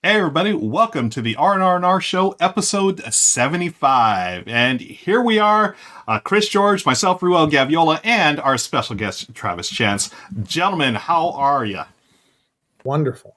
Hey everybody, welcome to the R&R&R show, episode 75. And here we are, Chris George, myself, Ruel Gaviola, and our special guest, Travis Chance. Gentlemen, how are you? Wonderful.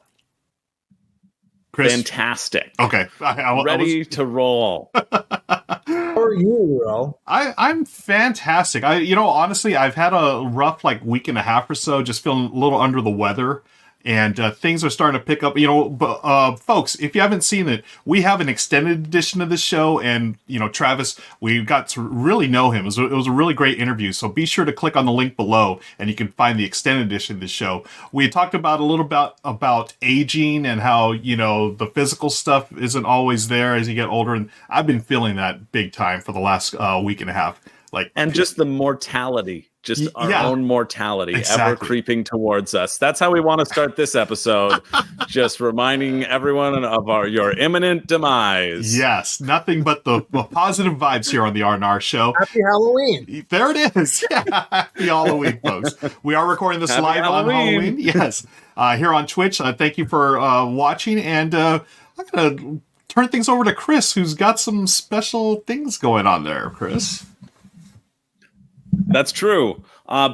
Chris? Fantastic. Okay. Ready to roll. How are you, Ruel? I'm fantastic. Honestly, I've had a rough week and a half or so, just feeling a little under the weather. And things are starting to pick up, but folks, if you haven't seen it, we have an extended edition of this show. And, Travis, we got to really know him. It was a really great interview. So be sure to click on the link below and you can find the extended edition of the show. We talked about a little bit about aging and how, the physical stuff isn't always there as you get older. And I've been feeling that big time for the last week and a half. And just the mortality. Just our own mortality ever creeping towards us. That's how we want to start this episode. Just reminding everyone of your imminent demise. Yes, nothing but the positive vibes here on the R&R show. Happy Halloween. There it is. Happy Halloween, folks. We are recording this live on Halloween. Yes, here on Twitch. Thank you for watching. And I'm going to turn things over to Chris, who's got some special things going on there. Chris? That's true,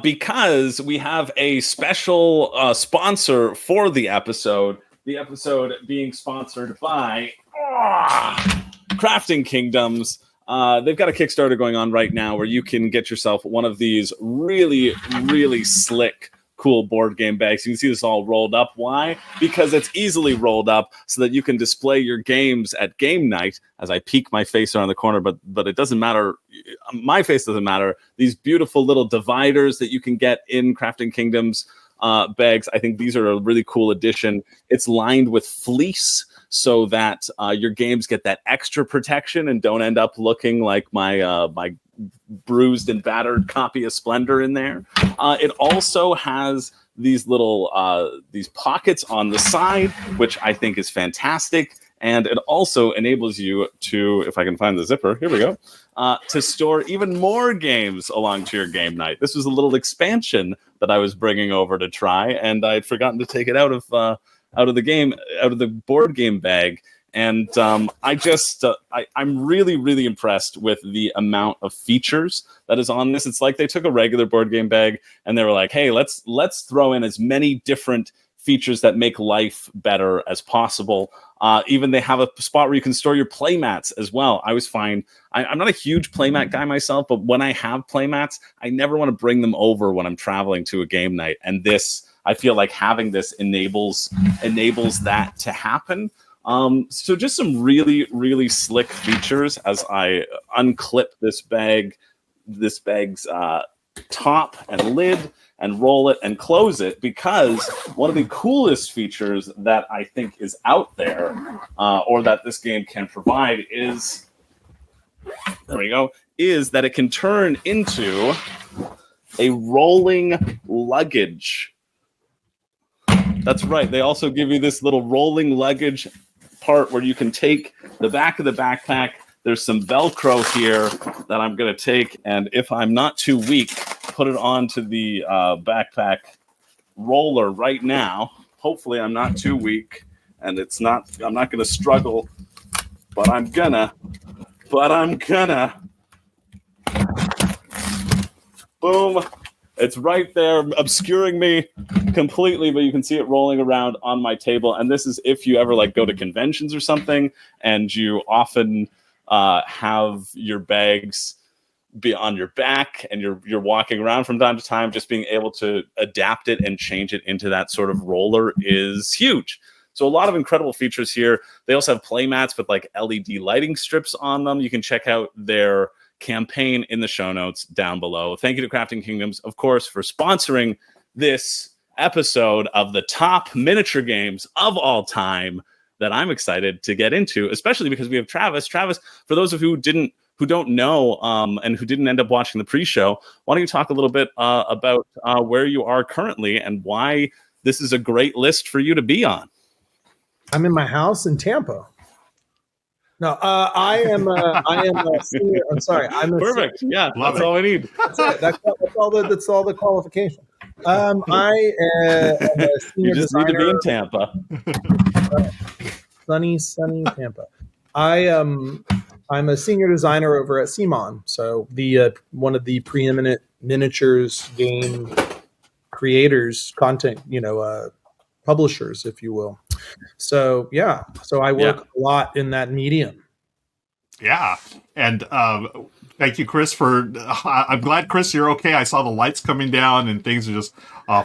because we have a special sponsor for the episode. The episode being sponsored by Crafting Kingdoms. They've got a Kickstarter going on right now where you can get yourself one of these really, really slick, cool board game bags. You can see this all rolled up. Why? Because it's easily rolled up so that you can display your games at game night. As I peek my face around the corner, but it doesn't matter. My face doesn't matter. These beautiful little dividers that you can get in Crafting Kingdoms bags. I think these are a really cool addition. It's lined with fleece so that your games get that extra protection and don't end up looking like my bruised and battered copy of Splendor in there. It also has these little these pockets on the side, which I think is fantastic. And it also enables you to, if I can find the zipper, here we go, to store even more games along to your game night. This was a little expansion that I was bringing over to try, and I'd forgotten to take it out of the board game bag. And I'm really, really impressed with the amount of features that is on this. It's like they took a regular board game bag and they were like, hey, let's throw in as many different features that make life better as possible. Even they have a spot where you can store your playmats as well. I always find, I'm not a huge playmat guy myself, but when I have playmats, I never want to bring them over when I'm traveling to a game night. And this, I feel like having this enables that to happen. So just some really, really slick features as I unclip this bag's top and lid and roll it and close it, because one of the coolest features that I think is out there, or that this game can provide is, there we go, is that it can turn into a rolling luggage. That's right. They also give you this little rolling luggage part where you can take the back of the backpack. There's some Velcro here that I'm going to take, and if I'm not too weak, put it onto the backpack roller right now. Hopefully I'm not too weak, and I'm not going to struggle, but I'm gonna. Boom. It's right there, obscuring me completely, but you can see it rolling around on my table. And this is if you ever go to conventions or something, and you often have your bags be on your back, and you're walking around from time to time. Just being able to adapt it and change it into that sort of roller is huge. So a lot of incredible features here. They also have playmats with LED lighting strips on them. You can check out their campaign in the show notes down below. Thank you to Crafting Kingdoms, of course, for sponsoring this episode of the top miniature games of all time that I'm excited to get into, especially because we have Travis. Travis, for those of you who don't know and who didn't end up watching the pre-show, why don't you talk a little bit about where you are currently and why this is a great list for you to be on? I'm in my house in Tampa. No, I am a senior. I'm sorry. I'm a perfect. Senior. Yeah, that's all I need. That's it. That's all the qualification. I am a senior you just designer. need to be in Tampa. sunny Tampa. I'm a senior designer over at CMON, so the one of the preeminent miniatures game creators, content, publishers, if you will. So I work a lot in that medium. Yeah, and thank you, Chris. I'm glad, Chris, you're okay. I saw the lights coming down and things are just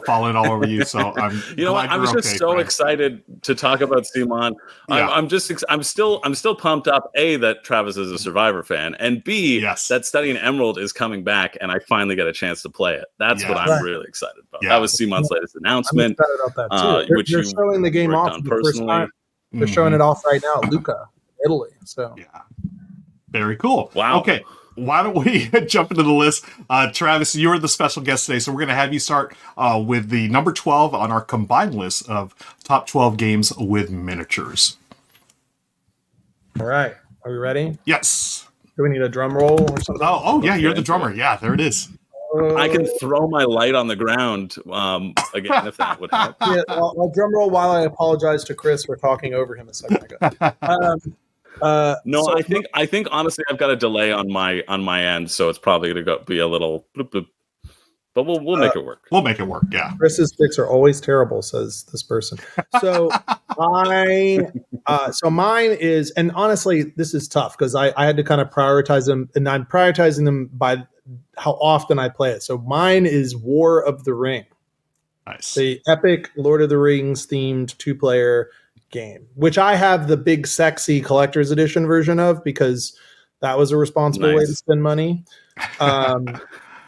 falling all over you. So I'm. You know what? I was just so excited to talk about CMON. Yeah. I'm still pumped up. A, that Travis is a Survivor fan, and B, that Studying Emerald is coming back, and I finally get a chance to play it. That's what I'm really excited about. Yeah. That was CMON's latest announcement. I'm excited about that too. They're showing the game off for the first time. They're showing it off right now, Lucca, Italy. So yeah, very cool. Wow. Okay. Why don't we jump into the list? Travis, you're the special guest today, so we're going to have you start with the number 12 on our combined list of top 12 games with miniatures. All right. Are we ready? Yes. Do we need a drum roll or something? Oh yeah, you're the drummer. Yeah, there it is. I can throw my light on the ground again, if that would help. Yeah, I'll drum roll while I apologize to Chris for talking over him a second ago. I think honestly I've got a delay on my end, so it's probably going to be a little bloop, bloop. But we'll make it work. We'll make it work. Yeah. Chris's picks are always terrible, says this person. So so mine is, and honestly, this is tough because I had to kind of prioritize them, and I'm prioritizing them by how often I play it. So mine is War of the Ring. Nice. The epic Lord of the Rings themed 2-player game, which I have the big sexy collector's edition version of because that was a responsible way to spend money.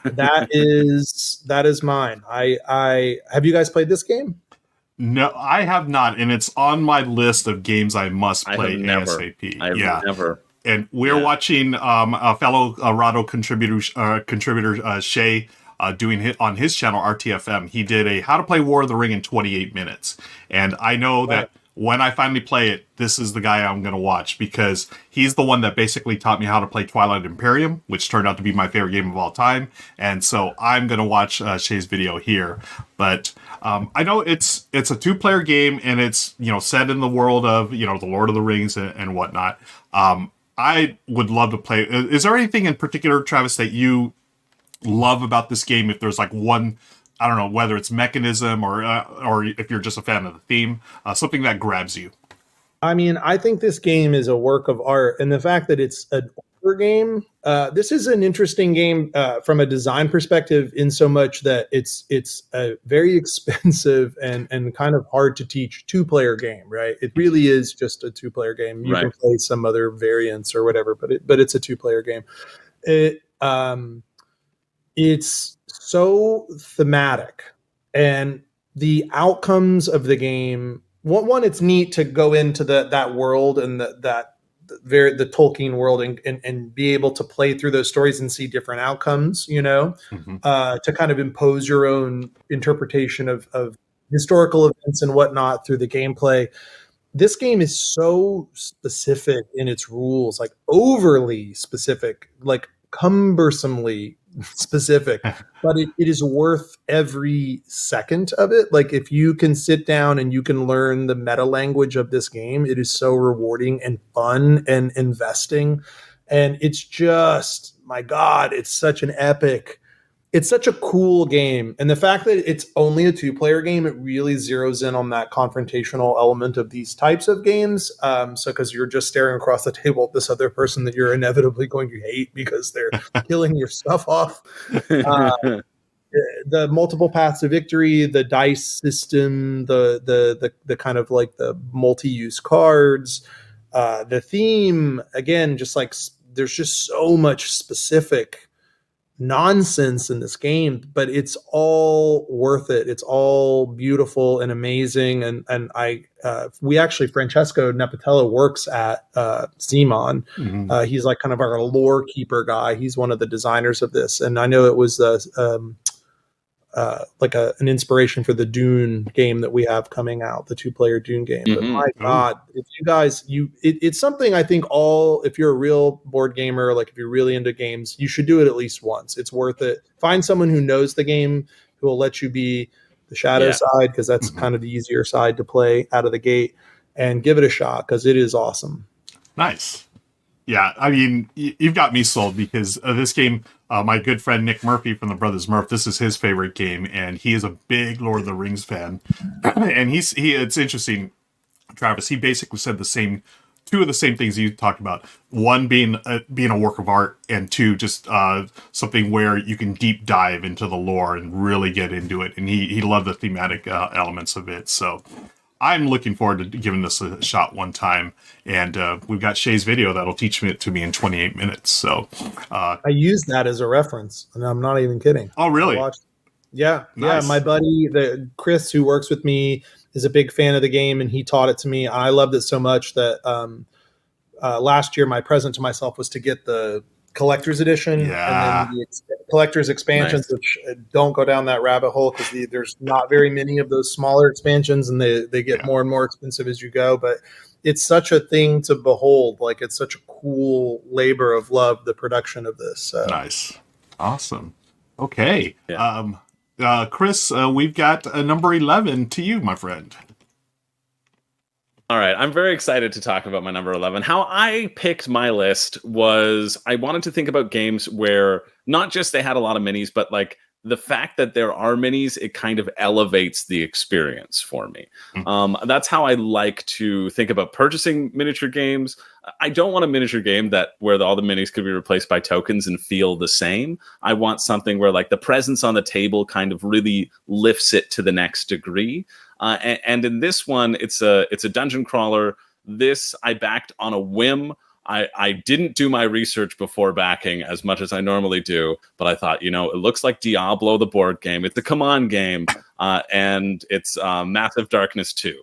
That is mine. I have you guys played this game? No, I have not, and it's on my list of games I must play ASAP. I have never. And we're watching a fellow Rahdo contributor Shay doing on his channel RTFM. He did a How to Play War of the Ring in 28 minutes, and I know that when I finally play it, this is the guy I'm going to watch because he's the one that basically taught me how to play Twilight Imperium, which turned out to be my favorite game of all time. And so I'm going to watch Shay's video here. But I know it's a 2-player game, and it's set in the world of the Lord of the Rings and whatnot. I would love to play. Is there anything in particular, Travis, that you love about this game? If there's like one, I don't know, whether it's mechanism or if you're just a fan of the theme, something that grabs you. I mean, I think this game is a work of art, and the fact that it's an older game, this is an interesting game from a design perspective, in so much that it's a very expensive and kind of hard to teach 2-player game, right? It really is just a 2-player game. You can play some other variants or whatever, but it's a 2-player game. It's so thematic, and the outcomes of the game. One, it's neat to go into that world and the Tolkien world and be able to play through those stories and see different outcomes, to kind of impose your own interpretation of historical events and whatnot through the gameplay. This game is so specific in its rules, like overly specific, like cumbersomely specific, but it is worth every second of it. Like, if you can sit down and you can learn the meta language of this game, it is so rewarding and fun and investing. And it's just, my God, it's such a cool game. And the fact that it's only a 2-player game, it really zeroes in on that confrontational element of these types of games. So because you're just staring across the table at this other person that you're inevitably going to hate because they're killing your stuff off. The multiple paths to victory, the dice system, the kind of like the multi-use cards, the theme, again, just like there's just so much specific nonsense in this game, but it's all worth it. It's all beautiful and amazing. And we actually, Francesco Nepatello works at CMON. Mm-hmm. He's like kind of our lore keeper guy. He's one of the designers of this. And I know it was like an inspiration for the Dune game that we have coming out, the 2-player Dune game. But my God, if you guys, it's something I think if you're a real board gamer, like if you're really into games, you should do it at least once. It's worth it. Find someone who knows the game, who will let you be the shadow side, because that's kind of the easier side to play out of the gate. and give it a shot because it is awesome. Nice. Yeah, I mean, you've got me sold because this game, my good friend Nick Murphy from the Brothers Murph, this is his favorite game, and he is a big Lord of the Rings fan. And it's interesting, Travis, he basically said two of the same things you talked about. One being a work of art, and two, just something where you can deep dive into the lore and really get into it. And he loved the thematic elements of it. So I'm looking forward to giving this a shot one time. And we've got Shay's video that'll teach it to me in 28 minutes. So I use that as a reference, and I'm not even kidding. Oh, really? Yeah. Nice. Yeah. My buddy, Chris, who works with me, is a big fan of the game, and he taught it to me. I loved it so much that last year my present to myself was to get the collector's edition and then the collector's expansions, which don't go down that rabbit hole because there's not very many of those smaller expansions, and they get more and more expensive as you go. But it's such a thing to behold. Like, it's such a cool labor of love, the production of this. So. Nice. Awesome. Okay. Yeah. Chris, we've got number 11 to you, my friend. All right, I'm very excited to talk about my number 11. How I picked my list was I wanted to think about games where not just they had a lot of minis, but like the fact that there are minis, it kind of elevates the experience for me. That's how I like to think about purchasing miniature games. I don't want a miniature game where all the minis could be replaced by tokens and feel the same. I want something where like the presence on the table kind of really lifts it to the next degree. And in this one, it's a dungeon crawler. This I backed on a whim. I didn't do my research before backing as much as I normally do, but I thought, it looks like Diablo, the board game. It's a CMON game, and it's Massive Darkness 2.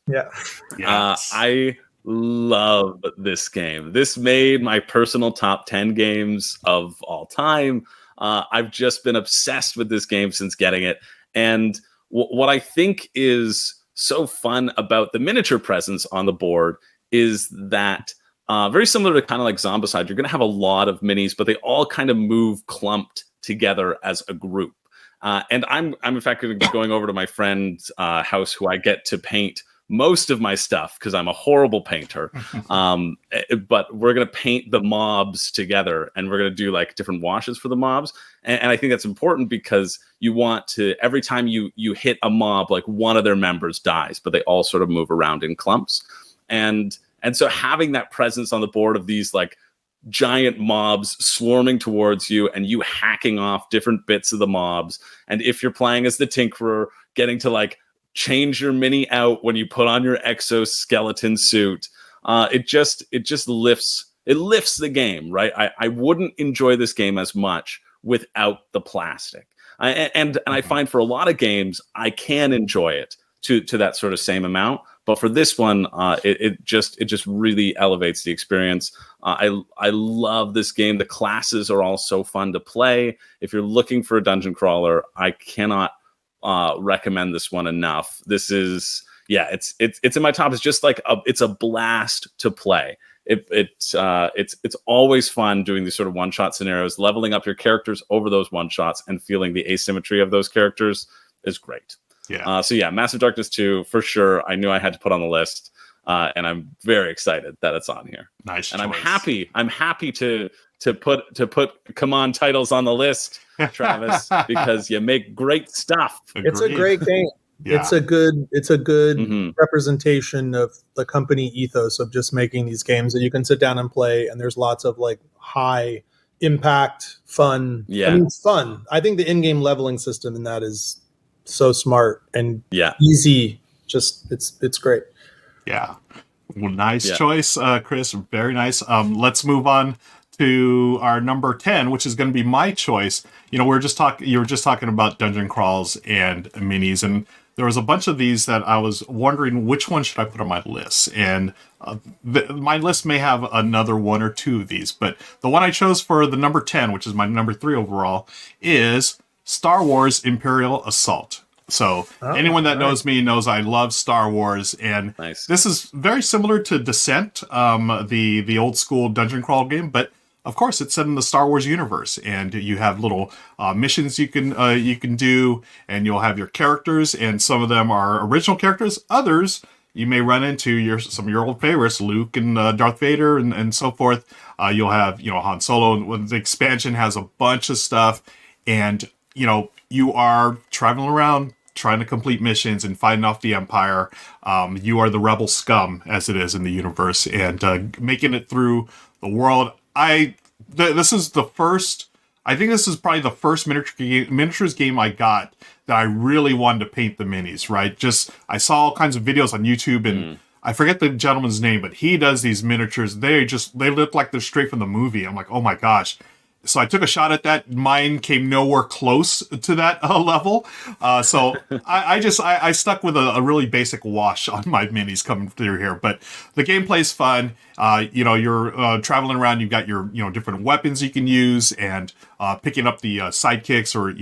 Yeah. Yes. I love this game. This made my personal top 10 games of all time. I've just been obsessed with this game since getting it. And what I think is so fun about the miniature presence on the board is that very similar to kind of like Zombicide, you're going to have a lot of minis, but they all kind of move clumped together as a group. And I'm in fact going to be going over to my friend's house, who I get to paint most of my stuff because I'm a horrible painter. But we're going to paint the mobs together, and we're going to do like different washes for the mobs. And I think that's important because you want to, every time you hit a mob, like one of their members dies, but they all sort of move around in clumps. And so having that presence on the board of these like giant mobs swarming towards you and you hacking off different bits of the mobs. And if you're playing as the Tinkerer, getting to like change your mini out when you put on your exoskeleton suit, it just lifts the game, right? I wouldn't enjoy this game as much without the plastic. And I find for a lot of games, I can enjoy it to that sort of same amount. But for this one, it just really elevates the experience. I love this game. The classes are all so fun to play. If you're looking for a dungeon crawler, I cannot recommend this one enough. This is, it's in my top. It's just like it's a blast to play. It's always fun doing these sort of one-shot scenarios. Leveling up your characters over those one-shots and feeling the asymmetry of those characters is great. Yeah. Massive Darkness 2 for sure. I knew I had to put on the list, and I'm very excited that it's on here. Nice. And choice. I'm happy to put CMON titles on the list, Travis, because you make great stuff. Agreed. It's a great game. Yeah. It's a good representation of the company ethos of just making these games that you can sit down and play, and there's lots of like high impact fun. Yeah. I mean, it's fun. I think the in-game leveling system in that is so smart and easy. Just it's great. Yeah. Well, nice choice, Chris. Very nice. Let's move on to our number 10, which is going to be my choice. You were just talking about dungeon crawls and minis, and there was a bunch of these that I was wondering which one should I put on my list. And my list may have another one or two of these, but the one I chose for the number 10, which is my number 3 overall, is Star Wars Imperial Assault. So anyone that knows me knows I love Star Wars, and this is very similar to Descent, the old school dungeon crawl game, but of course it's set in the Star Wars universe, and you have little missions you can do, and you'll have your characters, and some of them are original characters. Others you may run into some of your old favorites, Luke and Darth Vader and so forth. You'll have, Han Solo. The expansion has a bunch of stuff, and, you are traveling around trying to complete missions and fighting off the Empire. You are the rebel scum, as it is in the universe, and making it through the world. This is the first... I think this is probably the first miniatures game I got that I really wanted to paint the minis, right? I saw all kinds of videos on YouTube, and I forget the gentleman's name, but he does these miniatures. They look like they're straight from the movie. I'm like, oh my gosh. So I took a shot at that. Mine came nowhere close to that level. So I stuck with a really basic wash on my minis coming through here. But the gameplay is fun. You're traveling around. You've got your different weapons you can use, and picking up the sidekicks or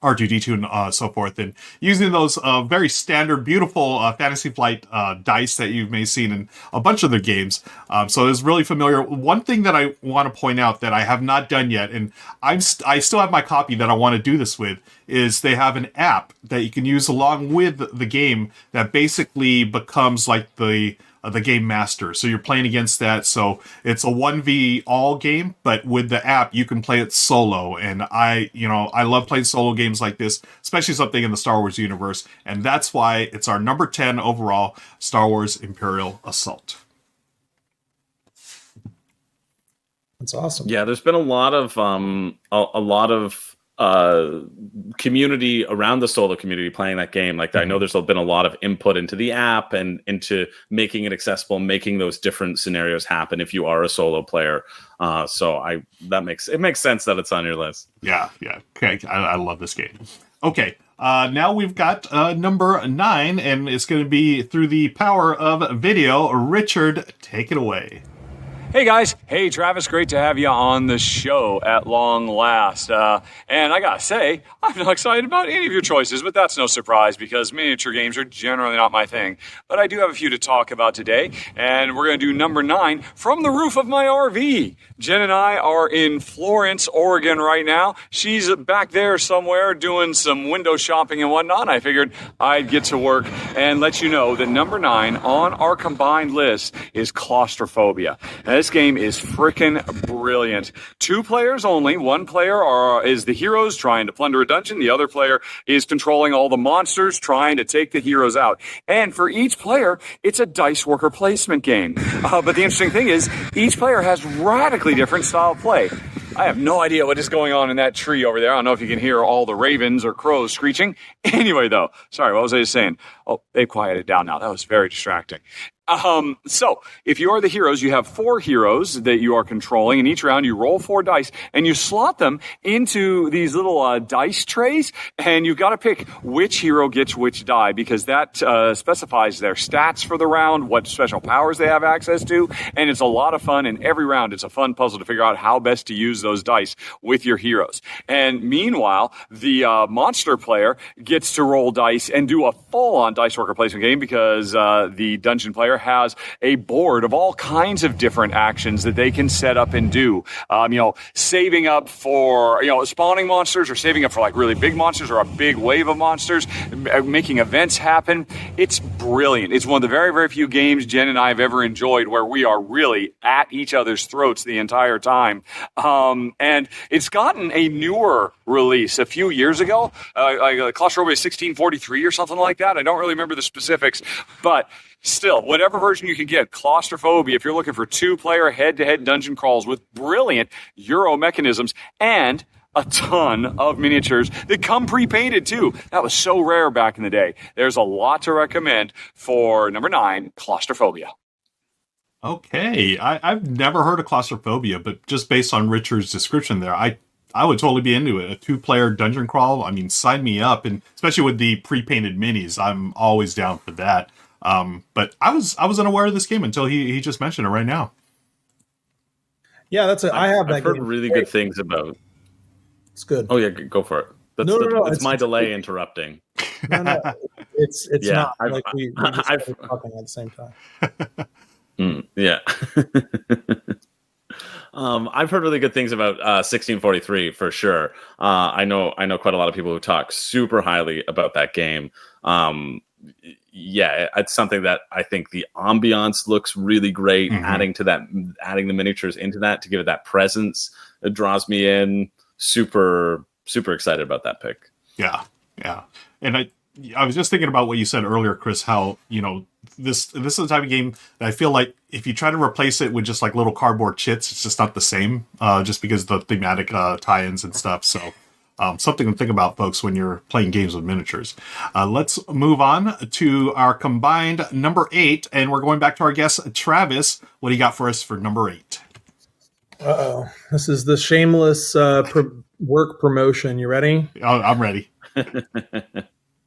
R2D2 and so forth, and using those very standard, beautiful Fantasy Flight dice that you may have seen in a bunch of their games. So it's really familiar. One thing that I want to point out that I have not done yet, and I still have my copy that I want to do this with, is they have an app that you can use along with the game that basically becomes like the game master. So you're playing against that. So it's a 1v all game, but with the app you can play it solo. And I love playing solo games like this, especially something in the Star Wars universe. And that's why it's our number 10 overall, Star Wars Imperial Assault. That's awesome. Yeah, there's been a lot of community around the solo community playing that game. Like, I know there's been a lot of input into the app and into making it accessible, making those different scenarios happen if you are a solo player. It makes sense that it's on your list. Yeah. Okay, I love this game. Okay, now we've got number 9, and it's going to be through the power of video. Richard, take it away. Hey guys, hey Travis, great to have you on the show at long last. And I gotta say, I'm not excited about any of your choices, but that's no surprise because miniature games are generally not my thing. But I do have a few to talk about today, and we're gonna do number 9, From the Roof of My RV. Jen and I are in Florence, Oregon right now. She's back there somewhere doing some window shopping and whatnot. I figured I'd get to work and let you know that number 9 on our combined list is Claustrophobia. Now, this game is freaking brilliant. 2 players only. One player is the heroes trying to plunder a dungeon. The other player is controlling all the monsters trying to take the heroes out. And for each player, it's a dice worker placement game. But the interesting thing is, each player has radically different style of play. I have no idea what is going on in that tree over there. I don't know if you can hear all the ravens or crows screeching. Anyway, though, sorry, what was I saying? Oh, they quieted down now. That was very distracting. So if you are the heroes, you have 4 heroes that you are controlling, and each round you roll 4 dice and you slot them into these little dice trays, and you've got to pick which hero gets which die because that specifies their stats for the round, what special powers they have access to, and it's a lot of fun. And every round it's a fun puzzle to figure out how best to use those dice with your heroes. And meanwhile, the monster player gets to roll dice and do a full-on dice worker placement game because the dungeon player has a board of all kinds of different actions that they can set up and do. Saving up for, spawning monsters, or saving up for like really big monsters or a big wave of monsters, making events happen. It's brilliant. It's one of the very, very few games Jen and I have ever enjoyed where we are really at each other's throats the entire time. And it's gotten a newer release a few years ago, like Claustrophobia 1643 or something like that. I don't really remember the specifics, but still, whatever version you can get, Claustrophobia, if you're looking for 2-player head-to-head dungeon crawls with brilliant Euro mechanisms and a ton of miniatures that come pre-painted too. That was so rare back in the day. There's a lot to recommend for number 9, Claustrophobia. Okay, I've never heard of Claustrophobia, but just based on Richard's description there, I would totally be into it. A 2-player dungeon crawl, I mean, sign me up, and especially with the pre-painted minis, I'm always down for that. But I was unaware of this game until he just mentioned it right now. Yeah, I've heard really good things about. It's good. Oh yeah, go for it. No, it's my delay interrupting. No, it's Yeah, not like we just talking at the same time. Yeah. I've heard really good things about 1643 for sure. I know quite a lot of people who talk super highly about that game. yeah, it's something that I think the ambiance looks really great. Adding the miniatures into that to give it that presence, it draws me in. Super excited about that pick. Yeah. And I was just thinking about what you said earlier, Chris, how, this is the type of game that I feel like if you try to replace it with just like little cardboard chits, it's just not the same, just because of the thematic tie-ins and stuff. So something to think about, folks, when you're playing games with miniatures. Let's move on to our combined number 8, and we're going back to our guest, Travis. What do you got for us for number 8? Uh-oh. This is the shameless work promotion. You ready? Oh, I'm ready.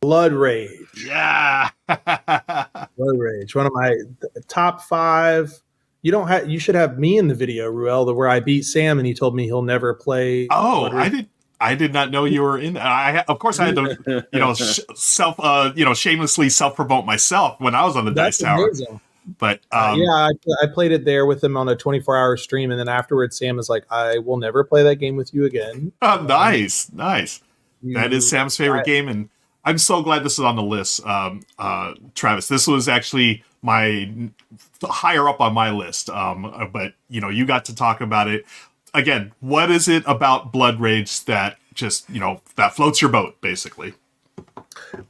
Blood Rage. Yeah. Blood Rage. One of my top 5. You should have me in the video, Ruel, where I beat Sam and he told me he'll never play. Oh, I did not know you were in that. Of course I had to, shamelessly self-promote myself when I was on the Dice Tower. Amazing. But I played it there with him on a 24-hour stream, and then afterwards, Sam is like, "I will never play that game with you again." Nice. That is Sam's favorite game, and I'm so glad this is on the list, Travis. This was actually my higher up on my list, but you got to talk about it again. What is it about Blood Rage that just that floats your boat, basically?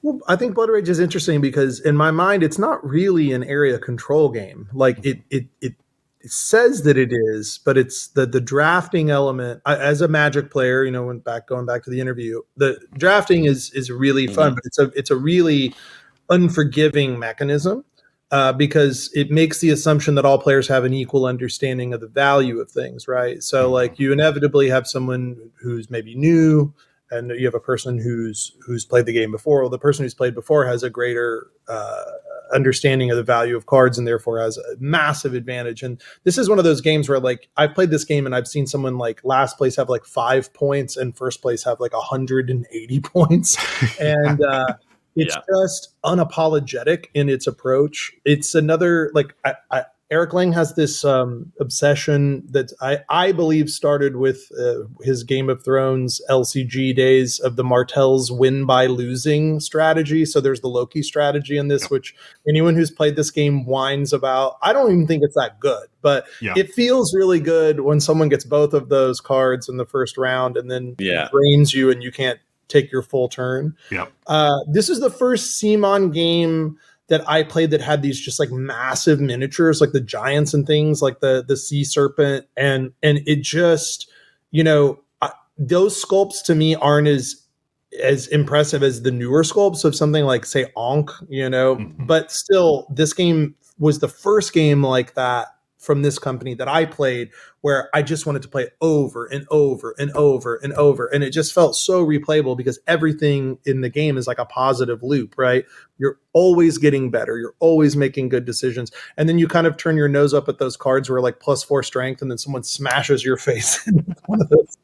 Well, I think Blood Rage is interesting because in my mind, it's not really an area control game. Like it says that it is, but it's the drafting element. As a Magic player, going back to the interview, the drafting is really fun, but it's a really unforgiving mechanism because it makes the assumption that all players have an equal understanding of the value of things, right? So like you inevitably have someone who's maybe new, and you have a person who's played the game before. Well, the person who's played before has a greater understanding of the value of cards and therefore has a massive advantage. And this is one of those games where like I've played this game and I've seen someone like last place have like 5 points and first place have like 180 points. And it's just unapologetic in its approach. It's another like Eric Lang has this obsession that I believe started with his Game of Thrones LCG days of the Martells win by losing strategy. So there's the Loki strategy in this, which anyone who's played this game whines about. I don't even think it's that good, but it feels really good when someone gets both of those cards in the first round and then drains you and you can't take your full turn. This is the first CMON game that I played that had these just like massive miniatures, like the giants and things, like the sea serpent, and it just, those sculpts to me aren't as impressive as the newer sculpts of something like say Ankh, but still, this game was the first game like that from this company that I played where I just wanted to play it over and over and over and over. And it just felt so replayable because everything in the game is like a positive loop, right? You're always getting better. You're always making good decisions. And then you kind of turn your nose up at those cards where like +4 strength and then someone smashes your face in one of those.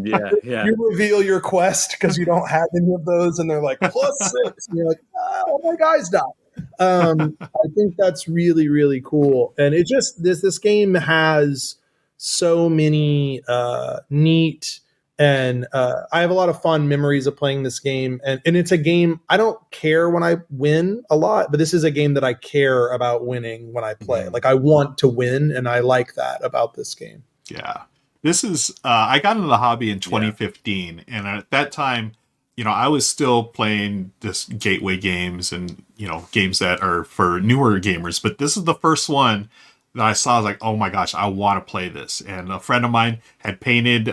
You reveal your quest because you don't have any of those and they're like +6. And you're like, oh, my guy's died. I think that's really, really cool. And it just, this game has so many neat and I have a lot of fond memories of playing this game. And it's a game, I don't care when I win a lot, but this is a game that I care about winning when I play. Like I want to win, and I like that about this game. Yeah. This is, I got into the hobby in 2015, and at that time, I was still playing this gateway games and, games that are for newer gamers. But this is the first one that I saw. I was like, oh my gosh, I want to play this. And a friend of mine had painted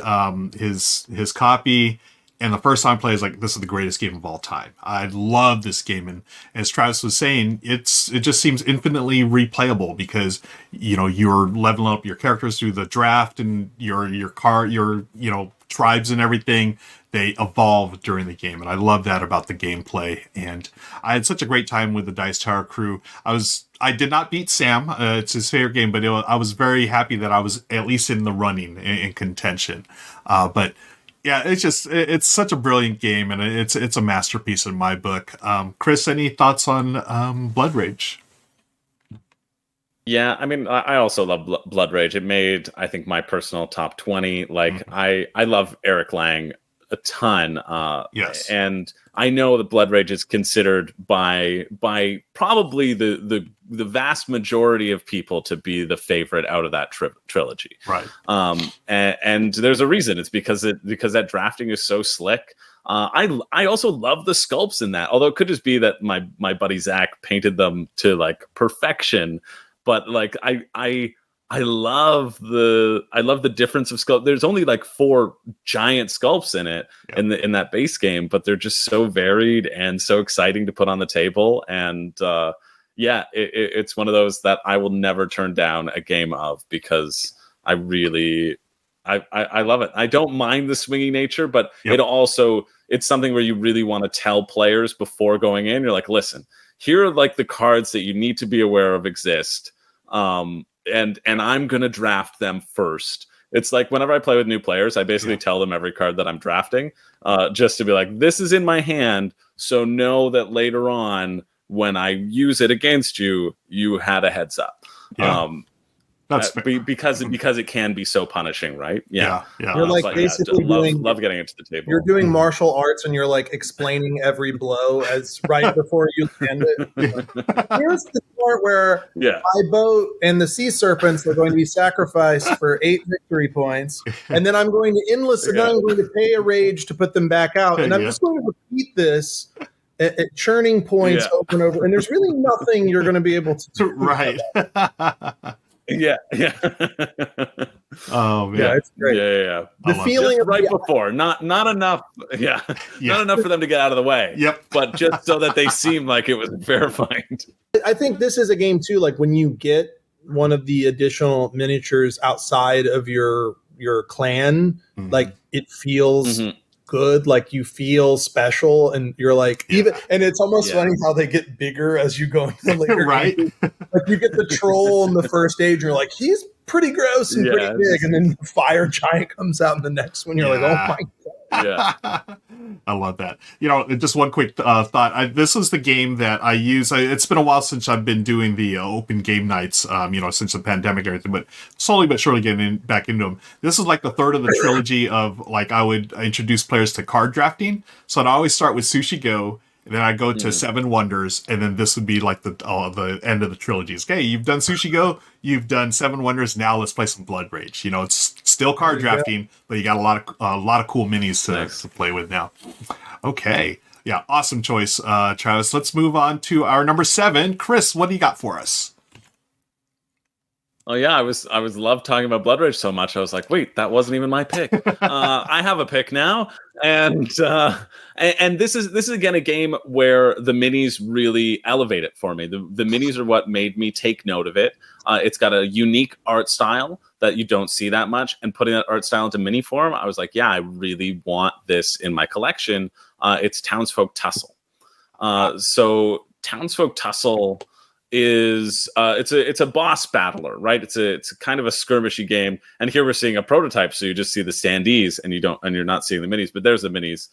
his copy. And the first time I played, I was like, this is the greatest game of all time. I love this game. And as Travis was saying, it just seems infinitely replayable because, you're leveling up your characters through the draft and your tribes and everything. They evolve during the game. And I love that about the gameplay. And I had such a great time with the Dice Tower crew. I did not beat Sam. It's his favorite game, but I was very happy that I was at least in the running in contention. But yeah, it's such a brilliant game, and it's a masterpiece in my book. Chris, any thoughts on Blood Rage? Yeah, I mean, I also love Blood Rage. It made, I think, my personal top 20. Like, I love Eric Lang a ton. Yes. And I know that Blood Rage is considered by probably the vast majority of people to be the favorite out of that trilogy. Right. And there's a reason. It's because that drafting is so slick. I also love the sculpts in that, although it could just be that my buddy Zach painted them to like perfection. But like I love the difference of sculpt. There's only like 4 giant sculpts in it in that base game, but they're just so varied and so exciting to put on the table. And it's one of those that I will never turn down a game of, because I really I love it. I don't mind the swingy nature, but it's something where you really want to tell players before going in. You're like, listen, here are like the cards that you need to be aware of exist. And I'm going to draft them first. It's like whenever I play with new players, I basically tell them every card that I'm drafting, just to be like, this is in my hand. So know that later on, when I use it against you, you had a heads up. Yeah. That's because it can be so punishing, right? Yeah. You're like basically love getting it to the table. You're doing martial arts and you're like explaining every blow as right before you land it. Here's the part where my boat and the sea serpents are going to be sacrificed for 8 victory points, and then I'm going to endless, and then I'm going to pay a rage to put them back out, and I'm just going to repeat this at churning points over and over, and there's really nothing you're going to be able to do. Right. Yeah. Oh man. Yeah, it's great. Yeah. The feeling just right before, not enough. Yeah. Not enough for them to get out of the way. Yep. But just so that they seem like it was a fair fight. I think this is a game too. Like when you get one of the additional miniatures outside of your clan, like it feels good, like you feel special, and you're like even, and it's almost funny how they get bigger as you go into later. Right. Like you get the troll in the first stage, and you're like, he's pretty gross and pretty big, and then the fire giant comes out in the next one. You're like, oh my god. Yeah. I love that. Just one quick thought. This is the game that I use. It's been a while since I've been doing the open game nights, since the pandemic and everything, but slowly but surely getting back into them. This is like the third of the trilogy of like I would introduce players to card drafting. So I'd always start with Sushi Go, and then I go to 7 Wonders, and then this would be like the end of the trilogies. Okay, you've done Sushi Go, you've done 7 Wonders. Now let's play some Blood Rage. It's still card drafting, but you got a lot of cool minis to play with now. Okay, yeah, awesome choice, Travis. Let's move on to our number 7, Chris. What do you got for us? Oh yeah, I was love talking about Blood Rage so much. I was like, wait, that wasn't even my pick. I have a pick now, and this is again a game where the minis really elevate it for me. The minis are what made me take note of it. It's got a unique art style that you don't see that much, and putting that art style into mini form, I was like, yeah, I really want this in my collection. It's Townsfolk Tussle. So Townsfolk Tussle is it's a boss battler, right? It's a kind of a skirmishy game, and here we're seeing a prototype, so you just see the standees and you're not seeing the minis, but there's the minis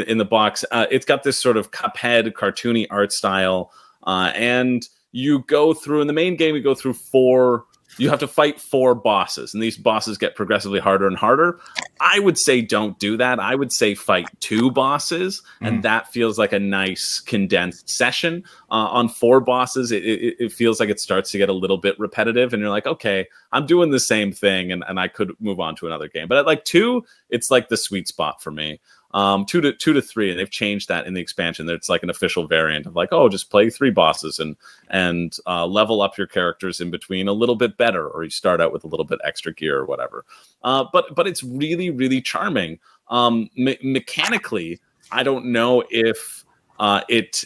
in the box. It's got this sort of Cuphead cartoony art style, and you go through in the main game. You go through 4. You have to fight 4 bosses, and these bosses get progressively harder and harder. I would say don't do that. I would say fight 2 bosses, and that feels like a nice condensed session. On 4 bosses, it feels like it starts to get a little bit repetitive, and you're like, okay, I'm doing the same thing, and I could move on to another game. But at like 2, it's like the sweet spot for me. 2 to 3, and they've changed that in the expansion. It's like an official variant of like, oh, just play 3 bosses and level up your characters in between a little bit better, or you start out with a little bit extra gear or whatever. But it's really, really charming. Mechanically, I don't know if it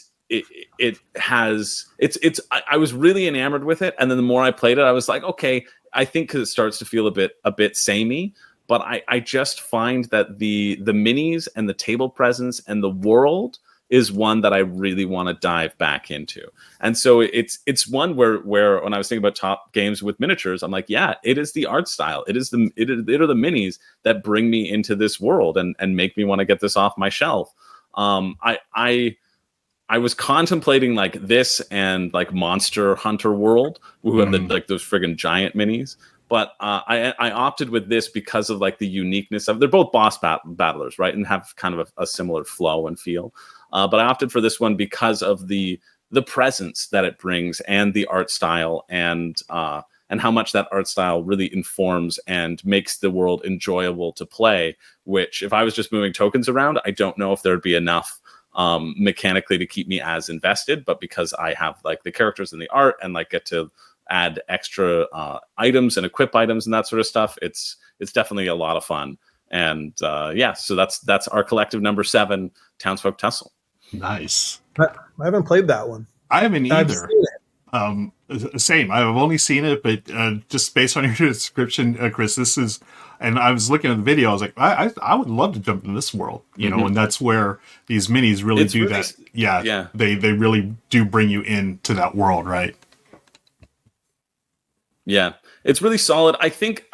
has. I was really enamored with it, and then the more I played it, I was like, okay, I think because it starts to feel a bit samey. But I just find that the minis and the table presence and the world is one that I really want to dive back into. And so it's one where when I was thinking about top games with miniatures, I'm like, yeah, it is the art style. It are the minis that bring me into this world and make me want to get this off my shelf. I was contemplating like this and like Monster Hunter World, who have like those friggin' giant minis. But I opted with this because of like the uniqueness of. They're both boss battlers, right, and have kind of a similar flow and feel. But I opted for this one because of the presence that it brings and the art style and how much that art style really informs and makes the world enjoyable to play. Which, if I was just moving tokens around, I don't know if there'd be enough mechanically to keep me as invested. But because I have like the characters and the art and like get to add extra items and equip items and that sort of stuff, it's definitely a lot of fun. And so that's our collective number 7, Townsfolk Tussle. Nice. I haven't played that one. I haven't I've either. seen it. Same. I've only seen it, but just based on your description, Chris, this is. And I was looking at the video. I was like, I would love to jump in this world, you know. And that's where these minis really do that. Yeah. They really do bring you into that world, right? Yeah, it's really solid. I think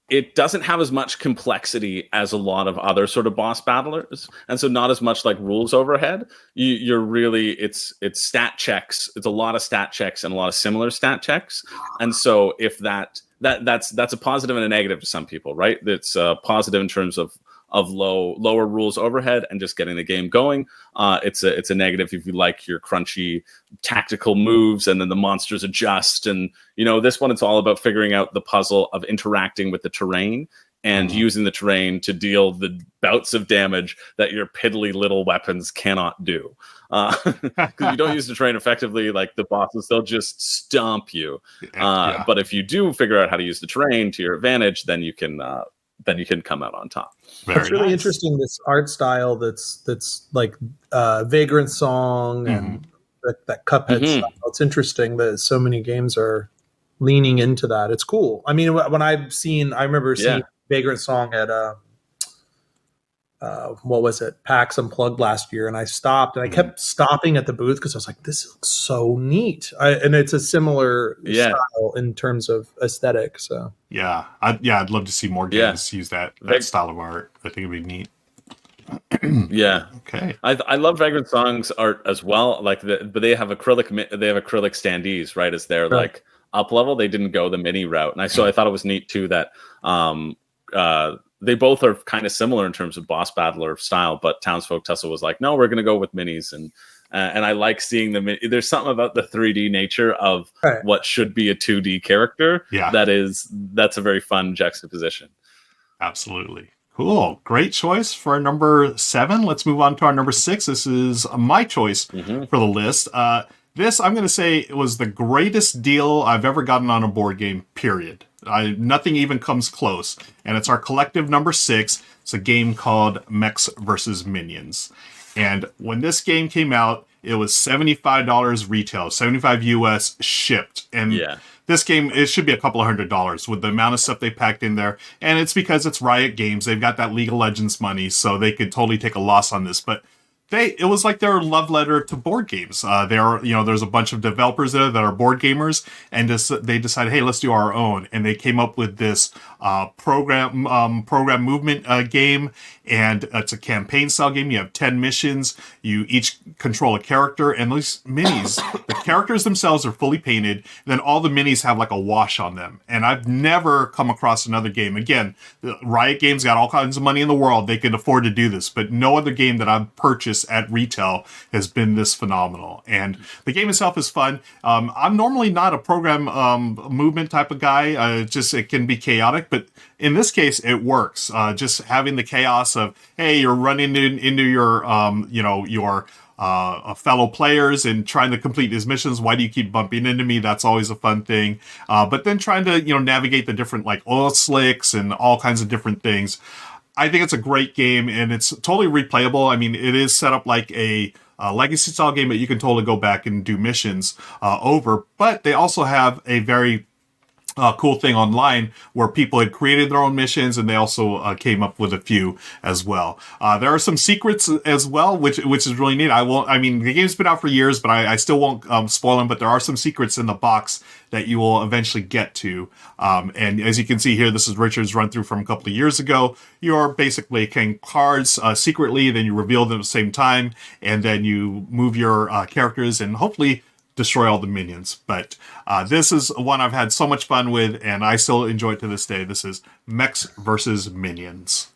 it doesn't have as much complexity as a lot of other sort of boss battlers, and so not as much like rules overhead. You're really it's stat checks. It's a lot of stat checks and a lot of similar stat checks. And so if that's a positive and a negative to some people, right? It's positive in terms of lower rules overhead and just getting the game going. It's a negative if you like your crunchy tactical moves and then the monsters adjust. And this one, it's all about figuring out the puzzle of interacting with the terrain and using the terrain to deal the bouts of damage that your piddly little weapons cannot do. Because you don't use the terrain effectively, like the bosses, they'll just stomp you. But if you do figure out how to use the terrain to your advantage, then you can come out on top. It's really interesting, this art style that's like Vagrant Song and that Cuphead style. It's interesting that so many games are leaning into that. It's cool. I mean, when I remember seeing Vagrant Song at what was it, PAX Unplugged last year, and I stopped and I kept stopping at the booth because I was like, this looks so neat. And it's a similar style in terms of aesthetic. So I'd love to see more games use that style of art. I think it'd be neat. Okay. I love Vagrant Song's art as well. Like but they have acrylic standees, right? As their like up level. They didn't go the mini route, and I thought it was neat too that they both are kind of similar in terms of boss battler style, but Townsfolk Tussle was like, no, we're going to go with minis. And I like seeing them. There's something about the 3D nature of what should be a 2D character. That's a very fun juxtaposition. Absolutely. Cool. Great choice for number 7. Let's move on to our number 6. This is my choice for the list. This, I'm going to say, was the greatest deal I've ever gotten on a board game, period. Nothing even comes close. And it's our collective number 6. It's a game called Mechs versus Minions. And when this game came out, it was $75 retail, $75 US shipped. And this game, it should be a couple of $100 with the amount of stuff they packed in there. And it's because it's Riot Games. They've got that League of Legends money, so they could totally take a loss on this. But it was like their love letter to board games. There's a bunch of developers there that are board gamers, and they decided, hey, let's do our own. And they came up with this program movement game, and it's a campaign style game. You have 10 missions. You each control a character, and these minis, the characters themselves are fully painted. And then all the minis have like a wash on them. And I've never come across another game. Again, Riot Games got all kinds of money in the world. They could afford to do this, but no other game that I've purchased at retail has been this phenomenal. And the game itself is fun. I'm normally not a program movement type of guy. It can be chaotic, but in this case, it works. Just having the chaos of, hey, you're running into your fellow players and trying to complete these missions. Why do you keep bumping into me? That's always a fun thing. But then trying to navigate the different like oil slicks and all kinds of different things. I think it's a great game, and it's totally replayable. I mean, it is set up like a legacy style game, but you can totally go back and do missions over. But they also have a very cool thing online where people had created their own missions, and they also came up with a few as well. There are some secrets as well, which is really neat. The game's been out for years, but I still won't spoil them, but there are some secrets in the box that you will eventually get to. And as you can see here, this is Richard's run through from a couple of years ago. You're basically playing cards secretly, then you reveal them at the same time, and then you move your characters and hopefully destroy all the minions. But this is one I've had so much fun with, and I still enjoy it to this day. This is Mechs versus Minions.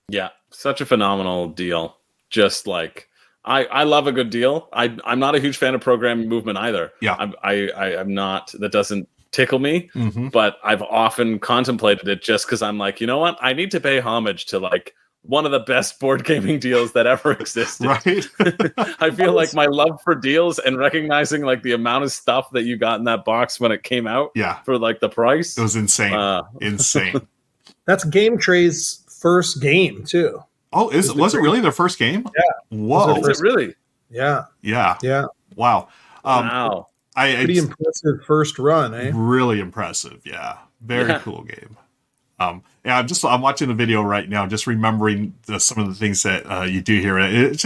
Yeah, such a phenomenal deal. Just like I love a good deal. I'm not a huge fan of programming movement either. Yeah, I'm not. That doesn't tickle me. Mm-hmm. But I've often contemplated it just because I'm like, you know what? I need to pay homage to like one of the best board gaming deals that ever existed. Right. I feel like my love for deals and recognizing like the amount of stuff that you got in that box when it came out. Yeah. For like the price. It was insane. Insane. That's Game Tray's first game too. Oh, was it really their first game? Yeah. Whoa. Is it really? Yeah. Yeah. Yeah. Wow. Wow. Pretty impressive first run, eh? Really impressive. Yeah. Very cool game. Yeah, I'm watching the video right now, just remembering some of the things that you do here. It's